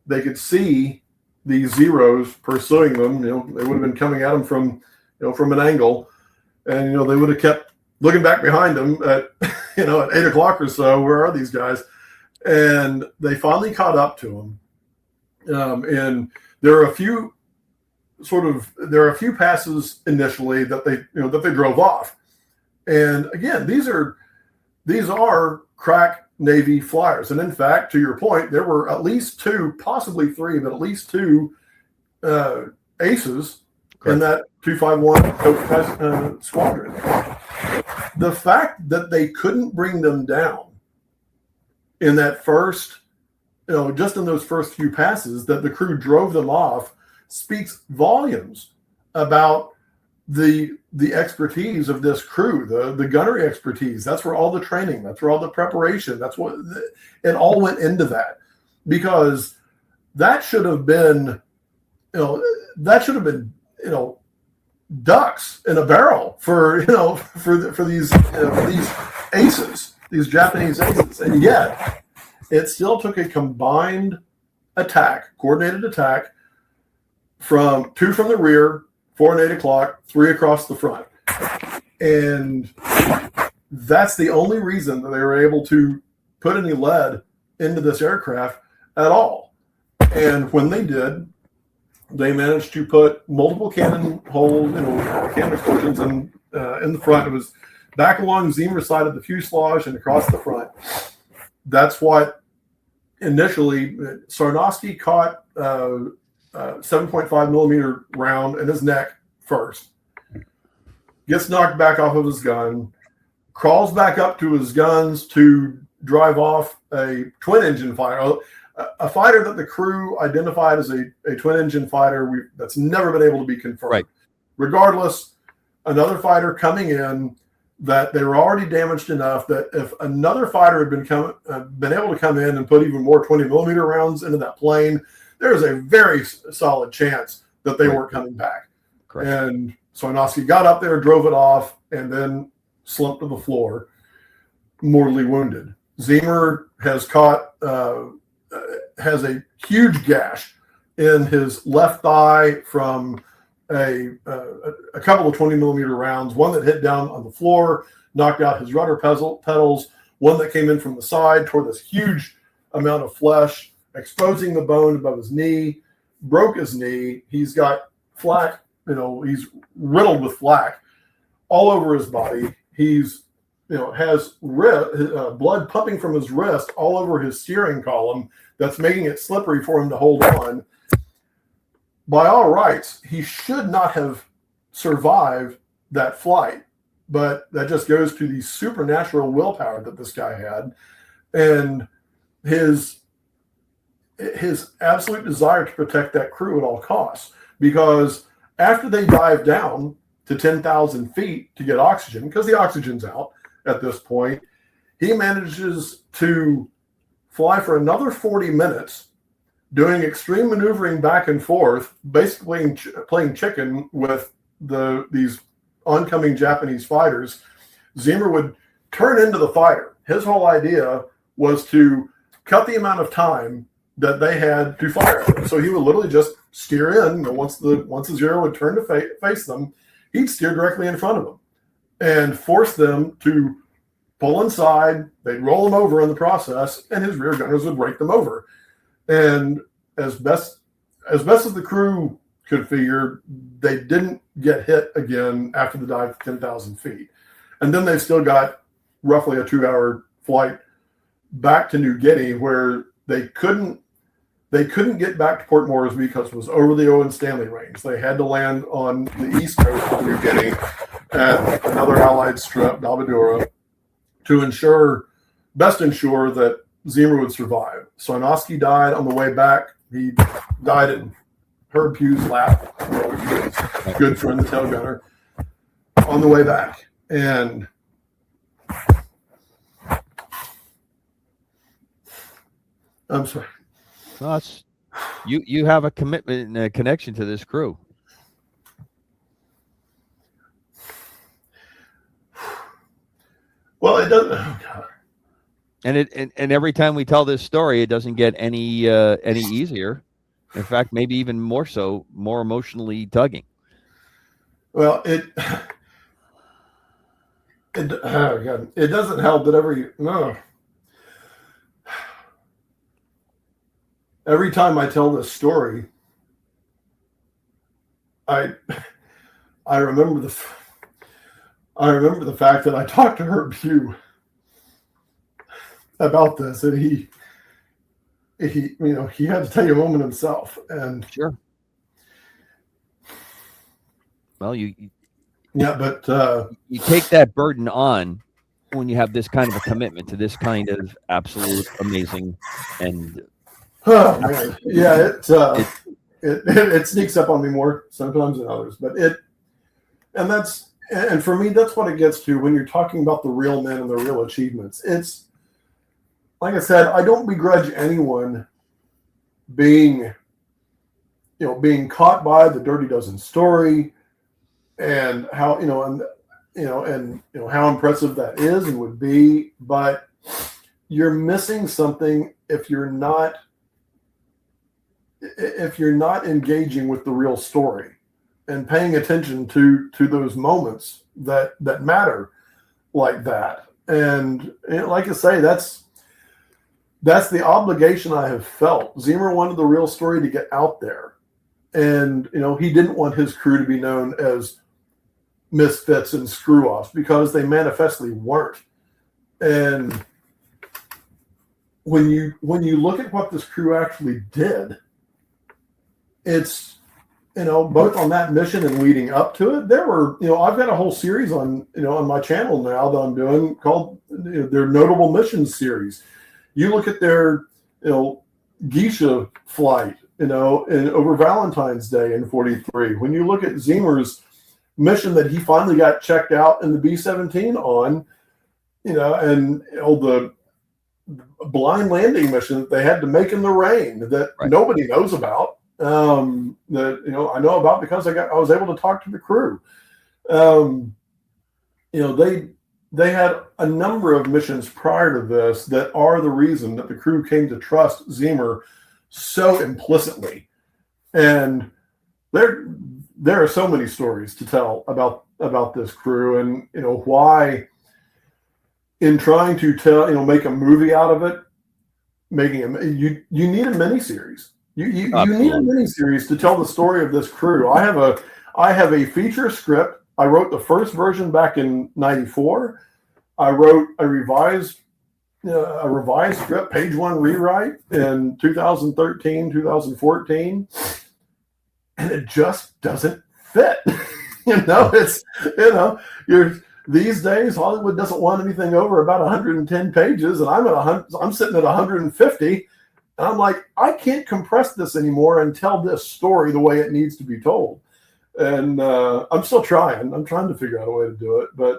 they could see these Zeros pursuing them. They would have been coming at them from an angle, and they would have kept looking back behind them at at 8 o'clock or so. Where are these guys? And they finally caught up to them. And there are a few passes initially that they drove off. And again, these are crack Navy flyers. And in fact, to your point, there were at least 2, possibly 3, but at least 2 aces in that 251 squadron. The fact that they couldn't bring them down in that first, just in those first few passes, that the crew drove them off, speaks volumes about the expertise of this crew, the gunnery expertise. That's where all the training, that's where all the preparation, that's what it all went into that, because that should have been, ducks in a barrel for these aces, these Japanese aces. And yet it still took a combined attack, coordinated attack, from 2 from the rear, 4 and 8 o'clock, 3 across the front. And that's the only reason that they were able to put any lead into this aircraft at all. And when they did, they managed to put multiple cannon holes, cannon explosions in the front. It was back along Zeamer's side of the fuselage and across the front. That's what initially Sarnowski caught 7.5 millimeter round in his neck first, gets knocked back off of his gun, crawls back up to his guns to drive off a twin engine fighter, a fighter that the crew identified as a twin engine fighter that's never been able to be confirmed. Right. Regardless, another fighter coming in that they were already damaged enough that if another fighter had been able to come in and put even more 20 millimeter rounds into that plane, there's a very solid chance that they weren't coming back. Correct. And Sarnowski got up there, drove it off, and then slumped to the floor, mortally wounded. Zeamer has has a huge gash in his left thigh from a couple of 20 millimeter rounds, one that hit down on the floor, knocked out his rudder pedals. One that came in from the side tore this huge amount of flesh, exposing the bone above his knee, broke his knee. He's got flak, he's riddled with flak all over his body. He's, has blood pumping from his wrist all over his steering column that's making it slippery for him to hold on. By all rights, he should not have survived that flight, but that just goes to the supernatural willpower that this guy had and his absolute desire to protect that crew at all costs. Because after they dive down to 10,000 feet to get oxygen, because the oxygen's out at this point, he manages to fly for another 40 minutes, doing extreme maneuvering back and forth, basically playing chicken with these oncoming Japanese fighters. Zeamer would turn into the fighter. His whole idea was to cut the amount of time that they had to fire. So he would literally just steer in. Once the Zero would turn to face them, he'd steer directly in front of them and force them to pull inside. They'd roll them over in the process, and his rear gunners would rake them over. And as best as the crew could figure, they didn't get hit again after the dive to 10,000 feet. And then they still got roughly a 2-hour flight back to New Guinea, where they couldn't get back to Port Moresby because it was over the Owen Stanley Range. They had to land on the east coast of New Guinea at another Allied strip, Dabadura, to best ensure that Zeamer would survive. Sarnoski died on the way back. He died in Herb Pugh's lap, good friend, the tail gunner, on the way back. And I'm sorry. No, you have a commitment and a connection to this crew. Well, it doesn't. Oh God. And every time we tell this story, it doesn't get any easier. In fact, maybe even more so, more emotionally tugging. Well, it doesn't help that every time I tell this story, I remember the fact that I talked to Herb Pugh about this, and he had to take a moment himself. And sure. Well, you take that burden on when you have this kind of a commitment to this kind of absolute amazing and oh man, yeah, it sneaks up on me more sometimes than others, but and for me, that's what it gets to when you're talking about the real men and the real achievements. It's like I said, I don't begrudge anyone being caught by the Dirty Dozen story and how how impressive that is and would be, but you're missing something if you're not engaging with the real story and paying attention to those moments that matter like that. And like I say, that's the obligation I have felt. Zeamer wanted the real story to get out there. And, he didn't want his crew to be known as misfits and screw-offs, because they manifestly weren't. And when you look at what this crew actually did, it's, both on that mission and leading up to it, there were, I've got a whole series on my channel now that I'm doing called their Notable Missions series. You look at their, Geisha flight, and over Valentine's Day in 43. When you look at Zeamer's mission that he finally got checked out in the B-17 on, and the blind landing mission that they had to make in the rain that nobody knows about. That I know about because I was able to talk to the crew. They had a number of missions prior to this that are the reason that the crew came to trust Zeamer so implicitly. And there are so many stories to tell about this crew, and why in trying to tell, make a movie out of it, you need a miniseries. You need a miniseries to tell the story of this crew. I have a feature script. I wrote the first version back in '94. I wrote a revised script, page 1 rewrite in 2013, 2014, and it just doesn't fit. These days Hollywood doesn't want anything over about 110 pages, and I'm sitting at 150, and I'm like, I can't compress this anymore and tell this story the way it needs to be told. And I'm still trying. I'm trying to figure out a way to do it. But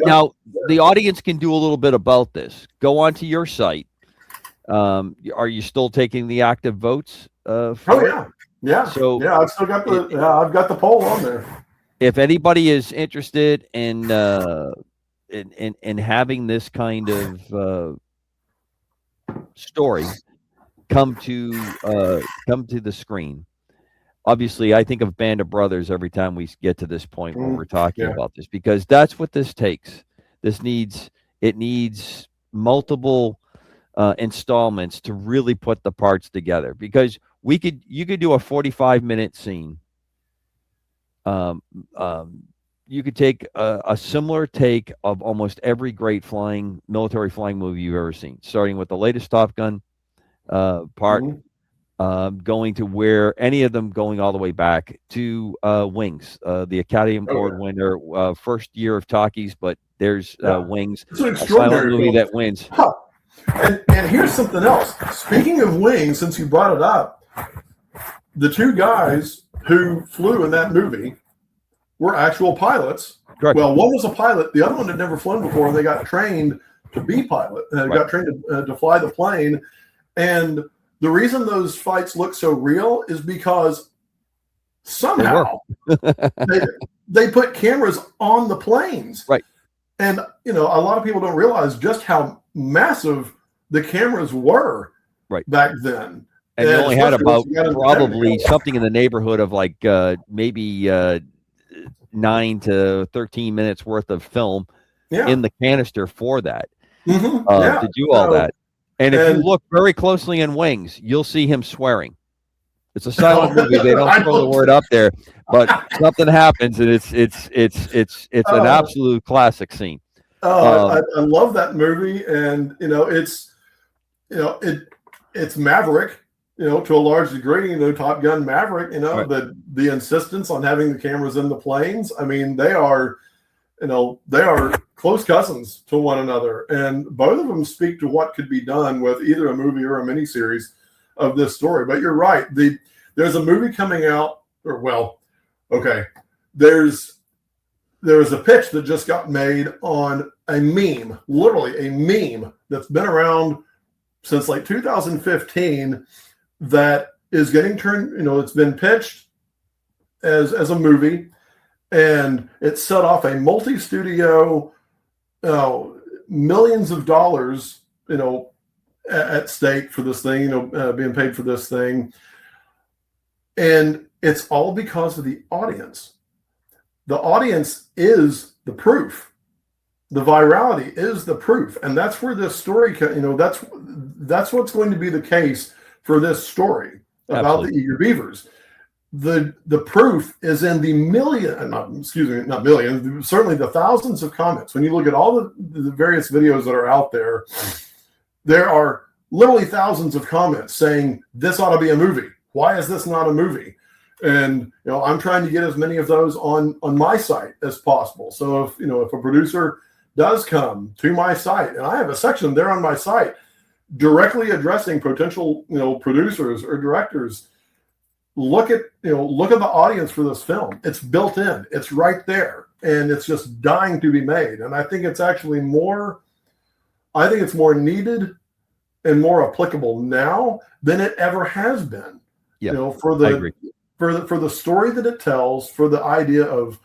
now the audience can do a little bit about this. Go onto your site. Are you still taking the active votes? Yeah. So I've still got I've got the poll on there. If anybody is interested in having this kind of story come to the screen. Obviously, I think of Band of Brothers every time we get to this point when we're talking about this, because that's what this takes. It needs multiple installments to really put the parts together, because you could do a 45-minute scene. You could take a similar take of almost every great military flying movie you've ever seen, starting with the latest Top Gun part, going to where any of them going all the way back to Wings, the Academy Award winner, first year of talkies, but there's Wings, it's an a silent movie film that wins. Huh. And here's something else. Speaking of Wings, since you brought it up, the two guys who flew in that movie were actual pilots. Correct. Well, one was a pilot. The other one had never flown before, and they got trained to be pilot. Got trained to fly the plane. And the reason those fights look so real is because somehow they put cameras on the planes. Right. And, a lot of people don't realize just how massive the cameras were back then. And you only had about probably something in the neighborhood of like maybe 9 to 13 minutes worth of film in the canister for that to do all that. And if you look very closely in Wings, you'll see him swearing. It's a silent movie. They don't throw the word up there, but something happens, and it's an absolute classic scene. I love that movie, and it's Maverick. To a large degree, Top Gun Maverick, the insistence on having the cameras in the planes. I mean, they are close cousins to one another. And both of them speak to what could be done with either a movie or a miniseries of this story. But you're right. There's a movie coming out, there's a pitch that just got made on a meme, literally a meme that's been around since like 2015, that is getting turned, it's been pitched as a movie, and it set off a multi-studio, millions of dollars, at stake for this thing, being paid for this thing. And it's all because of the audience. The audience is the proof. The virality is the proof. And that's where this story, that's what's going to be the case for this story about the Eager Beavers. The proof is in the not millions, certainly the thousands of comments. When you look at all the various videos that are out there, there are literally thousands of comments saying this ought to be a movie. Why is this not a movie? And I'm trying to get as many of those on my site as possible. So if a producer does come to my site, and I have a section there on my site directly addressing potential producers or directors, look at the audience for this film. It's built in. It's right there, and it's just dying to be made. And I think it's actually more needed and more applicable now than it ever has been. Yeah, for the story that it tells, for the idea of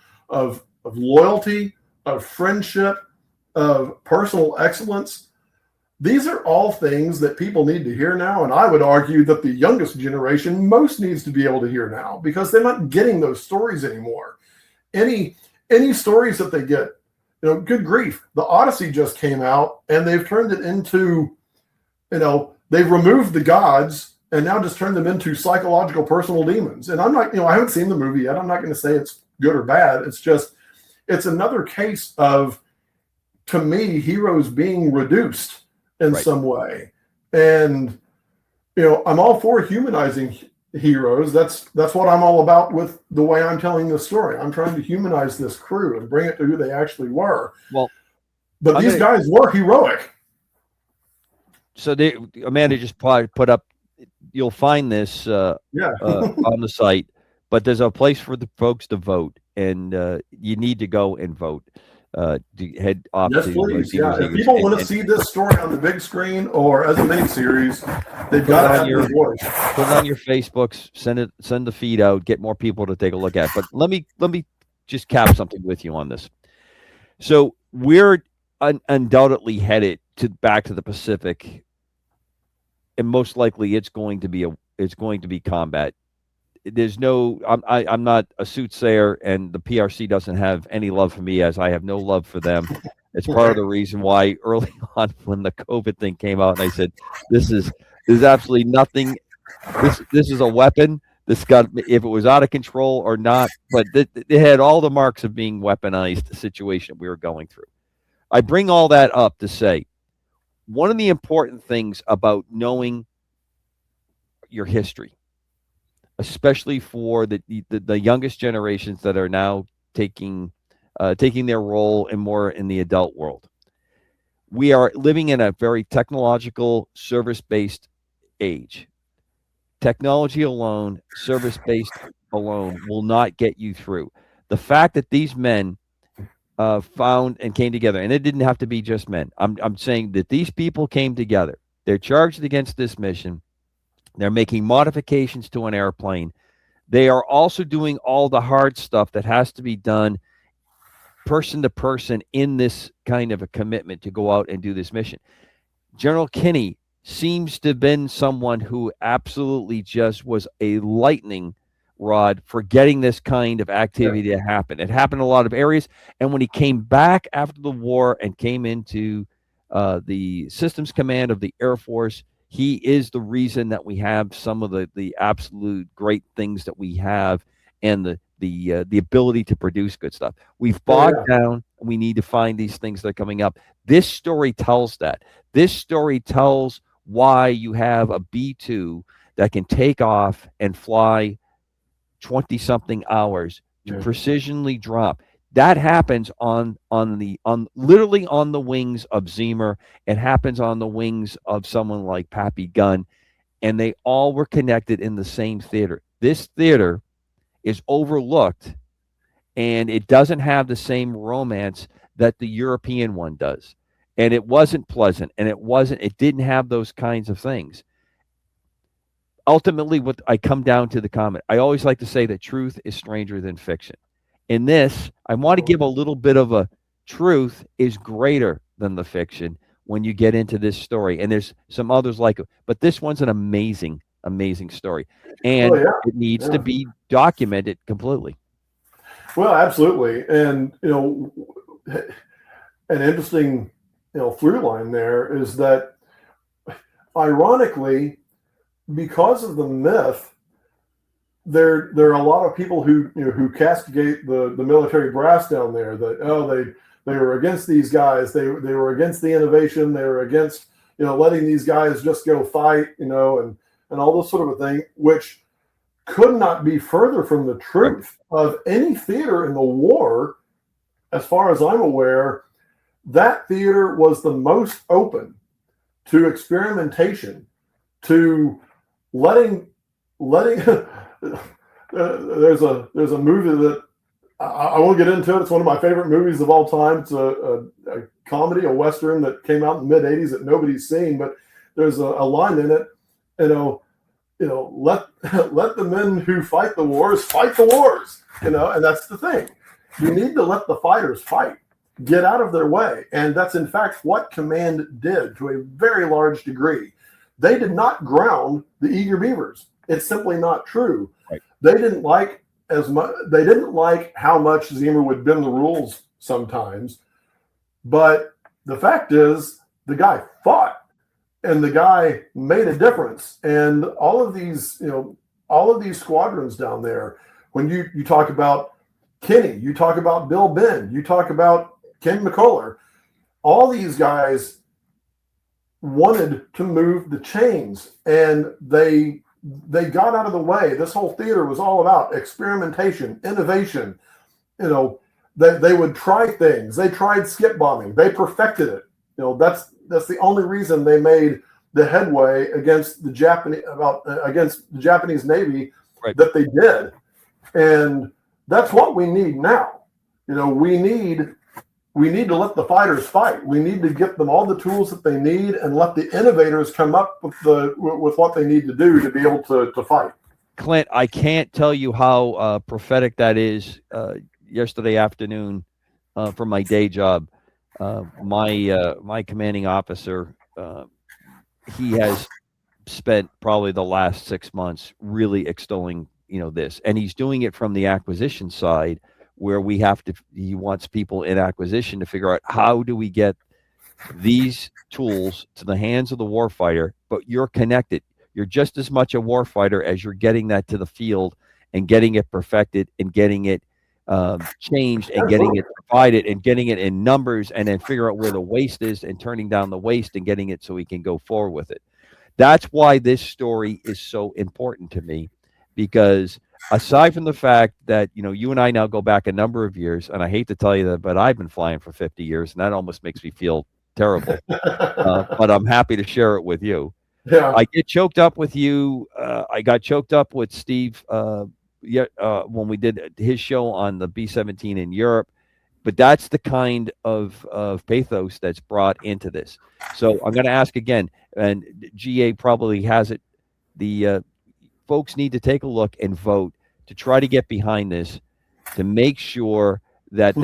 loyalty, of friendship, of personal excellence. These are all things that people need to hear now, and I would argue that the youngest generation most needs to be able to hear now, because they're not getting those stories anymore. Any stories that they get, good grief. The Odyssey just came out, and they've turned it into, they've removed the gods and now just turned them into psychological personal demons. And I'm not, I haven't seen the movie yet. I'm not going to say it's good or bad. It's just, it's another case of, to me, heroes being reduced in some way. And, I'm all for humanizing heroes. That's what I'm all about with the way I'm telling this story. I'm trying to humanize this crew and bring it to who they actually were. Well, but these guys were heroic. So Amanda just put up, you'll find this on the site, but there's a place for the folks to vote, and you need to go and vote. Head off. Yes, please. Yeah. If people want to see this story on the big screen or as a mini series, they've got to have your voice. Put it on your Facebooks. Send the feed out. Get more people to take a look at. But let me just cap something with you on this. So we're undoubtedly headed back to the Pacific, and most likely it's going to be combat. There's no, I'm not a soothsayer, and the PRC doesn't have any love for me, as I have no love for them. It's part of the reason why early on when the COVID thing came out, and I said, there's absolutely nothing. This is a weapon. This got, if it was out of control or not, but it had all the marks of being weaponized situation we were going through. I bring all that up to say, one of the important things about knowing your history, especially for the youngest generations that are now taking their role and more in the adult world. We are living in a very technological, service-based age. Technology alone, service-based alone, will not get you through. The fact that these men found and came together, and it didn't have to be just men. I'm saying that these people came together. They're charged against this mission. They're making modifications to an airplane. They are also doing all the hard stuff that has to be done person to person in this kind of a commitment to go out and do this mission. General Kinney seems to have been someone who absolutely just was a lightning rod for getting this kind of activity to happen. It happened in a lot of areas. And when he came back after the war and came into the systems command of the Air Force, he is the reason that we have some of the absolute great things that we have, and the ability to produce good stuff. We've bogged down. We need to find these things that are coming up. This story tells that. This story tells why you have a B-2 that can take off and fly 20-something hours to precisionally drop. That happens literally on the wings of Zeamer. It happens on the wings of someone like Pappy Gunn, and they all were connected in the same theater. This theater is overlooked, and it doesn't have the same romance that the European one does. And it wasn't pleasant, and it didn't have those kinds of things. Ultimately, what I come down to the comment, I always like to say that truth is stranger than fiction. In this, I want to give a little bit of a truth is greater than the fiction when you get into this story. And there's some others like it, but this one's an amazing, amazing story. And it needs to be documented completely. Well, absolutely. And, an interesting, through line there is that, ironically, because of the myth, there are a lot of people who castigate the military brass down there that they were against these guys, they were against the innovation, they were against letting these guys just go fight, and all this sort of a thing, which could not be further from the truth of any theater in the war. As far as I'm aware, that theater was the most open to experimentation, to letting there's a movie that I won't get into it. It's one of my favorite movies of all time. It's a comedy, a Western that came out in the mid-'80s that nobody's seen, but there's a line in it, let the men who fight the wars fight the wars, and that's the thing. You need to let the fighters fight, get out of their way. And that's in fact what Command did to a very large degree. They did not ground the Eager Beavers. It's simply not true. Right. They didn't like as much. They didn't like how much Zeamer would bend the rules sometimes, But the fact is, the guy fought, and the guy made a difference. And all of these, all of these squadrons down there, when you talk about Kenny, you talk about Bill Benn, you talk about Ken McCullough, all these guys wanted to move the chains, and they got out of the way. This whole theater was all about experimentation, innovation. They would try things. They tried skip bombing. They perfected it. That's the only reason they made the headway against the Japanese Navy, right, that they did. And that's what we need now. We need to let the fighters fight. We need to get them all the tools that they need and let the innovators come up with what they need to do to be able to fight. Clint, I can't tell you how prophetic that is. Yesterday afternoon, for my day job, my commanding officer, he has spent probably the last 6 months really extolling this, and he's doing it from the acquisition side, where he wants people in acquisition to figure out how do we get these tools to the hands of the warfighter, but you're connected. You're just as much a warfighter as you're getting that to the field and getting it perfected and getting it changed and getting it provided and getting it in numbers, and then figure out where the waste is and turning down the waste and getting it so we can go forward with it. That's why this story is so important to me, because aside from the fact that, you and I now go back a number of years, and I hate to tell you that, but I've been flying for 50 years, and that almost makes me feel terrible. But I'm happy to share it with you. Yeah. I get choked up with you. I got choked up with Steve when we did his show on the B-17 in Europe. But that's the kind of pathos that's brought into this. So I'm going to ask again, and GA probably has it. The folks need to take a look and vote to try to get behind this, to make sure that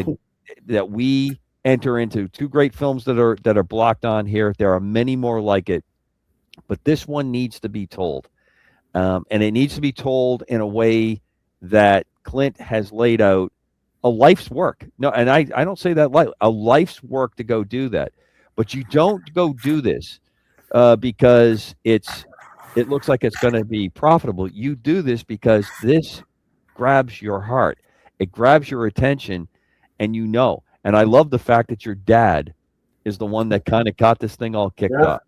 that we enter into two great films that are blocked on here. There are many more like it, but this one needs to be told, and it needs to be told in a way that Clint has laid out a life's work. No, and I don't say that lightly. A life's work to go do that, but you don't go do this because it looks like it's going to be profitable. You do this because this grabs your heart. It grabs your attention, and And I love the fact that your dad is the one that kind of got this thing all kicked off.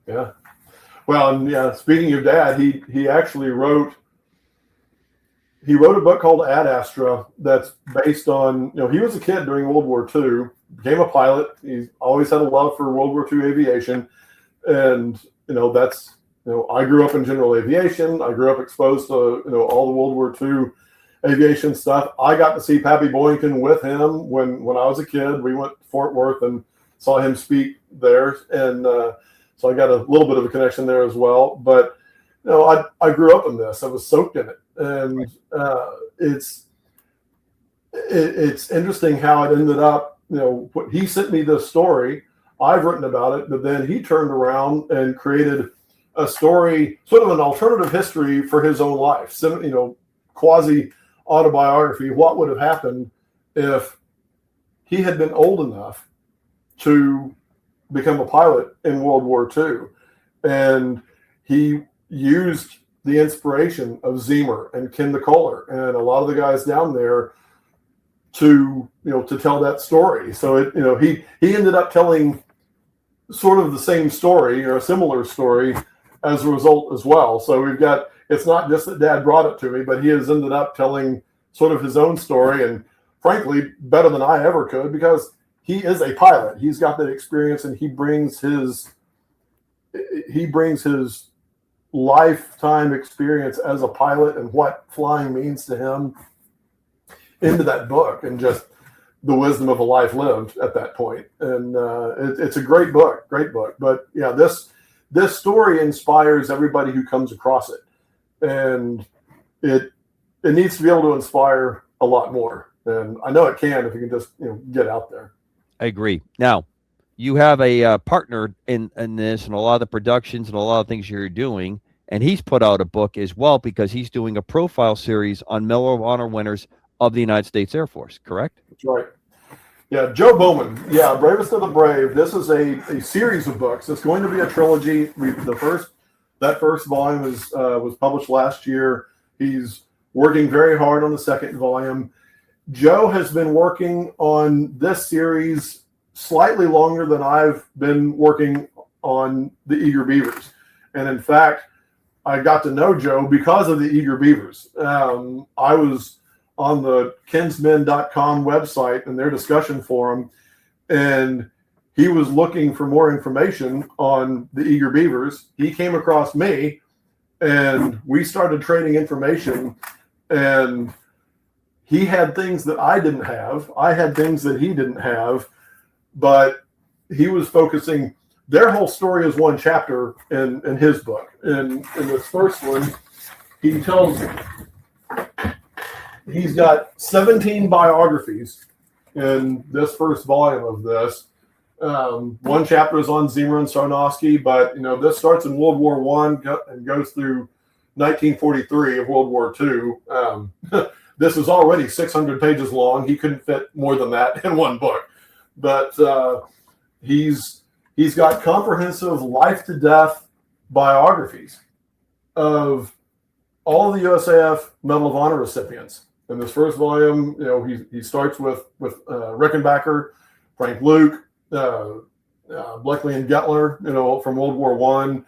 Yeah. Well, and speaking of dad, he actually wrote a book called Ad Astra that's based on, he was a kid during World War II, became a pilot. He's always had a love for World War II aviation. And, that's, I grew up in general aviation. I grew up exposed to, all the World War II aviation stuff. I got to see Pappy Boyington with him when I was a kid. We went to Fort Worth and saw him speak there. And so I got a little bit of a connection there as well. But, I grew up in this. I was soaked in it. And it's interesting how it ended up, he sent me this story. I've written about it, but then he turned around and created a story, sort of an alternative history for his own life, quasi autobiography. What would have happened if he had been old enough to become a pilot in World War II? And he used the inspiration of Zeamer and Ken McCullough and a lot of the guys down there to tell that story. So he ended up telling sort of the same story or a similar story as a result as well. So it's not just that Dad brought it to me, but he has ended up telling sort of his own story, and frankly, better than I ever could, because he is a pilot. He's got that experience, and he brings his lifetime experience as a pilot and what flying means to him into that book, and just the wisdom of a life lived at that point. And it's a great book. But yeah, this story inspires everybody who comes across it, and it needs to be able to inspire a lot more. And I know it can if you can just get out there. I agree. Now, you have a partner in this and a lot of the productions and a lot of things you're doing, and he's put out a book as well, because he's doing a profile series on Medal of Honor winners of the United States Air Force, correct? That's right. Yeah, Joe Bowman. Yeah, Bravest of the Brave. This is a series of books. It's going to be a trilogy. That first volume was published last year. He's working very hard on the second volume. Joe has been working on this series slightly longer than I've been working on the Eager Beavers. And in fact, I got to know Joe because of the Eager Beavers. I was on the kinsmen.com website and their discussion forum, and he was looking for more information on the Eager Beavers. He came across me, and we started trading information, and he had things that I didn't have. I had things that he didn't have, but he was focusing. Their whole story is one chapter in his book. In this first one, he tells, he's got 17 biographies in this first volume of this. One chapter is on Zeamer and Sarnowski, but this starts in World War I and goes through 1943 of World War II. This is already 600 pages long. He couldn't fit more than that in one book, but he's got comprehensive life to death biographies of all of the USAF Medal of Honor recipients. In this first volume, he starts with Rickenbacker, Frank Luke, Bleckley and Gettler, from World War I,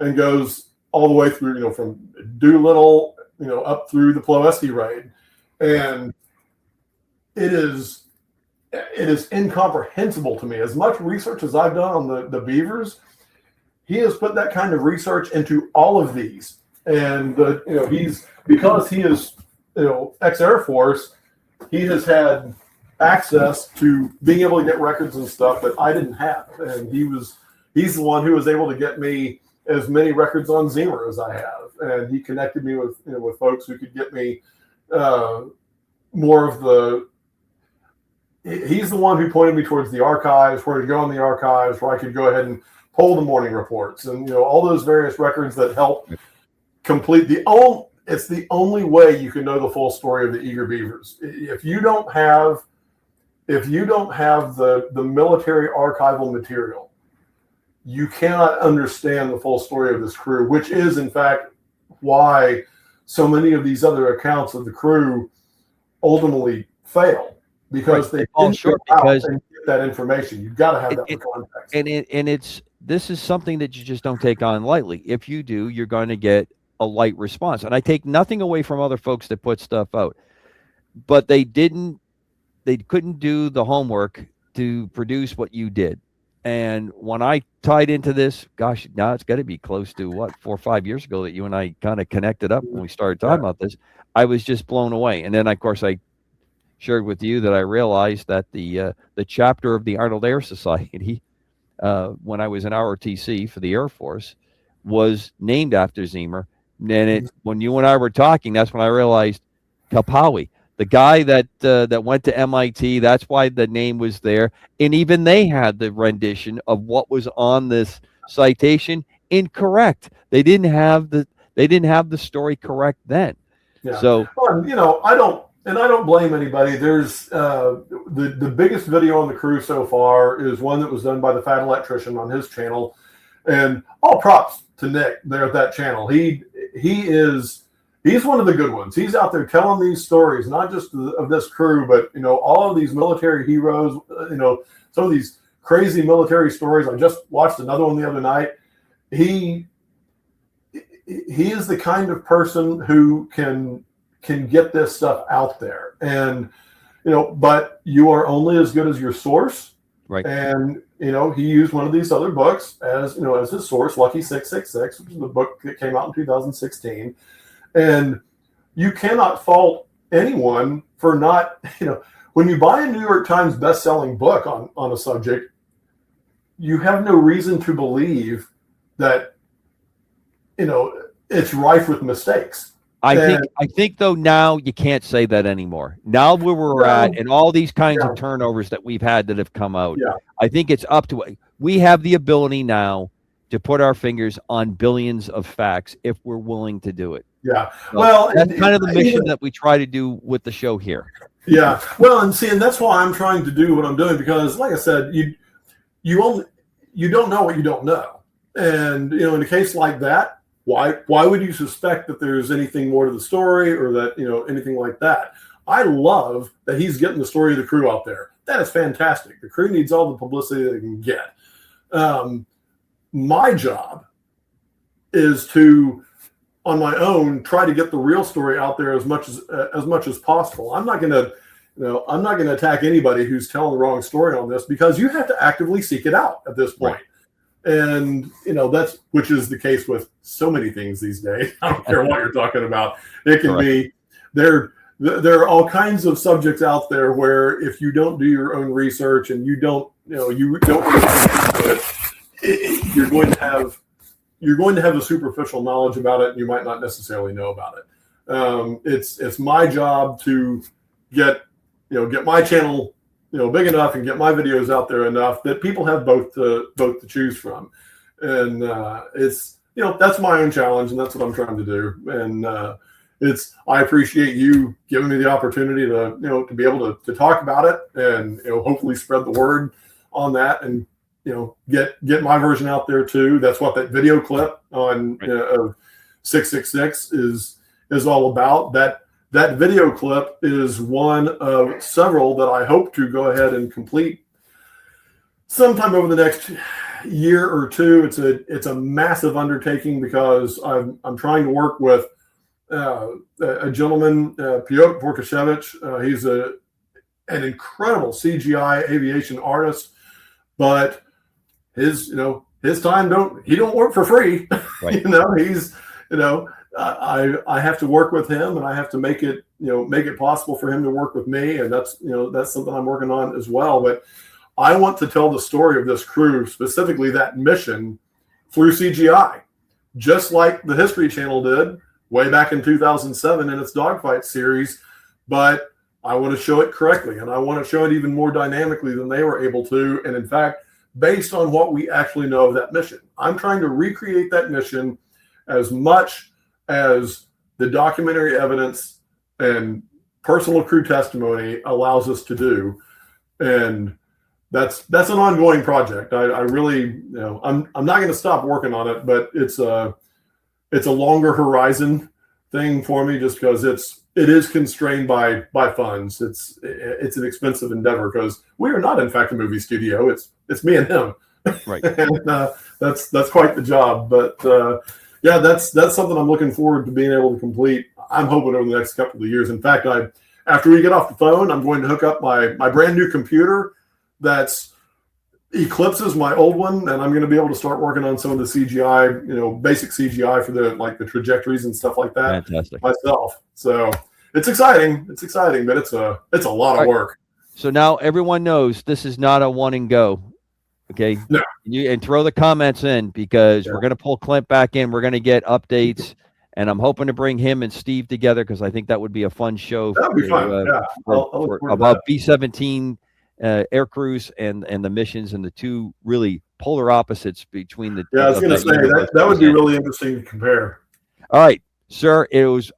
and goes all the way through, from Doolittle, up through the Ploesti raid. And it is incomprehensible to me. As much research as I've done on the Beavers, he has put that kind of research into all of these. And because he is ex-Air Force, he has had access to being able to get records and stuff that I didn't have. And he's the one who was able to get me as many records on Zeamer as I have. And he connected me with folks who could get me more of the. He's the one who pointed me towards the archives, where to go in the archives, where I could go ahead and pull the morning reports and all those various records that help complete it's the only way you can know the full story of the Eager Beavers. If you don't have the military archival material, you cannot understand the full story of this crew, which is in fact why so many of these other accounts of the crew ultimately fail, because they fall short because get that information. You've got to have that context. And this is something that you just don't take on lightly. If you do, you're going to get a light response. And I take nothing away from other folks that put stuff out, but they couldn't do the homework to produce what you did. And when I tied into this, gosh, now it's got to be close to 4 or 5 years ago that you and I kind of connected up when we started talking about this. I was just blown away. And then of course I shared with you that I realized that the chapter of the Arnold Air Society, when I was in ROTC for the Air Force, was named after Zeamer. And when you and I were talking, that's when I realized Kapawi, the guy that went to MIT, that's why the name was there. And even they had the rendition of what was on this citation incorrect. They didn't have the story correct then. Yeah. So I don't blame anybody. There's the biggest video on the crew so far is one that was done by the Fat Electrician on his channel, and all props to Nick there at that channel. He's one of the good ones. He's out there telling these stories, not just of this crew, but all of these military heroes. Some of these crazy military stories. I just watched another one the other night. He is the kind of person who can get this stuff out there, and but you are only as good as your source. Right. And he used one of these other books as his source, Lucky 666, which is the book that came out in 2016. And you cannot fault anyone for not, when you buy a New York Times best-selling book on a subject, you have no reason to believe that it's rife with mistakes. I think though now you can't say that anymore. Now where we're at and all these kinds of turnovers that we've had that have come out, I think it's up to we have the ability now to put our fingers on billions of facts if we're willing to do it. Yeah. So that's kind of the mission that we try to do with the show here. Yeah. Well, and that's why I'm trying to do what I'm doing, because, like I said, you don't know what you don't know, and in a case like that, why would you suspect that there's anything more to the story, or that anything like that? I love that he's getting the story of the crew out there. That is fantastic. The crew needs all the publicity they can get. My job is to, on my own, try to get the real story out there as much as possible. I'm not going to attack anybody who's telling the wrong story on this, because you have to actively seek it out at this point. Right. And which is the case with so many things these days. I don't care what you're talking about. It can be there are all kinds of subjects out there where, if you don't do your own research and you don't you're going to have a superficial knowledge about it, and you might not necessarily know about it. It's my job to get my channel big enough and get my videos out there enough that people have both to choose from. And that's my own challenge, and that's what I'm trying to do. And I appreciate you giving me the opportunity to be able to talk about it, and hopefully spread the word on that, and get my version out there too. That's what that video clip on of 666 is all about. That video clip is one of several that I hope to go ahead and complete sometime over the next year or two. It's a massive undertaking, because I'm trying to work with a gentleman, Piotr Vorkashevich. He's an incredible CGI aviation artist, but his time don't work for free. Right. I have to work with him, and I have to make it possible for him to work with me, and that's something I'm working on as well. But I want to tell the story of this crew, specifically that mission, through CGI, just like the History Channel did way back in 2007 in its Dogfight series. But I want to show it correctly, and I want to show it even more dynamically than they were able to. And in fact, based on what we actually know of that mission, I'm trying to recreate that mission as much as the documentary evidence and personal crew testimony allows us to do. And that's an ongoing project. I really, I'm not going to stop working on it, but it's a longer horizon thing for me, just because it is constrained by funds. It's an expensive endeavor, because we are not, in fact, a movie studio. It's me and him. Right. And that's quite the job. But yeah, that's something I'm looking forward to being able to complete. I'm hoping over the next couple of years. In fact, after we get off the phone, I'm going to hook up my brand new computer that's eclipses my old one, and I'm going to be able to start working on some of the CGI, basic CGI for the trajectories and stuff like that. Fantastic. Myself. So it's exciting. But it's a lot of work. So now everyone knows this is not a one and go. Okay. No. And throw the comments in, because we're going to pull Clint back in. We're going to get updates, and I'm hoping to bring him and Steve together, because I think that would be a fun show. That would be fun. About B-17 air crews and the missions, and the two really polar opposites between the. Yeah, I was going to say that would be really interesting to compare. All right, sir.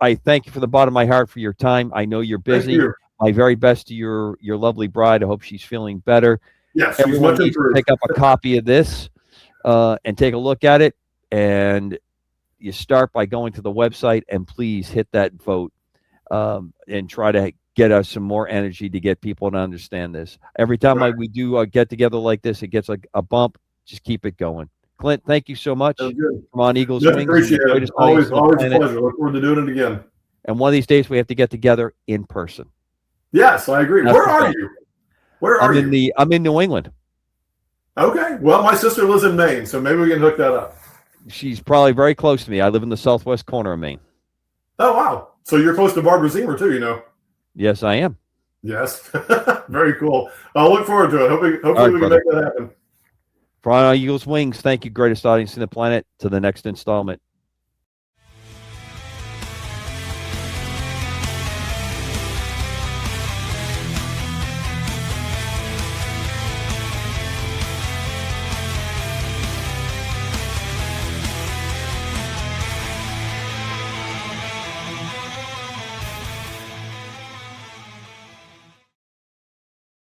I thank you from the bottom of my heart for your time. I know you're busy. My very best to your lovely bride. I hope she's feeling better. Yes, everyone needs to pick up a copy of this and take a look at it. And you start by going to the website, and please hit that vote and try to get us some more energy to get people to understand this. Every time we do a get together like this, it gets like a bump. Just keep it going. Clint, thank you so much. Come on, Eagles Wings. Appreciate it. Always a pleasure. Look forward to doing it again. And one of these days we have to get together in person. Yes, I agree. Where are you? I'm in New England. Okay. Well, my sister lives in Maine, so maybe we can hook that up. She's probably very close to me. I live in the southwest corner of Maine. Oh, wow. So you're close to Barbara Zeamer too, Yes, I am. Yes. Very cool. I'll look forward to it. Hopefully we can make that happen. For Eagles Wings, thank you, greatest audience in the planet. To the next installment.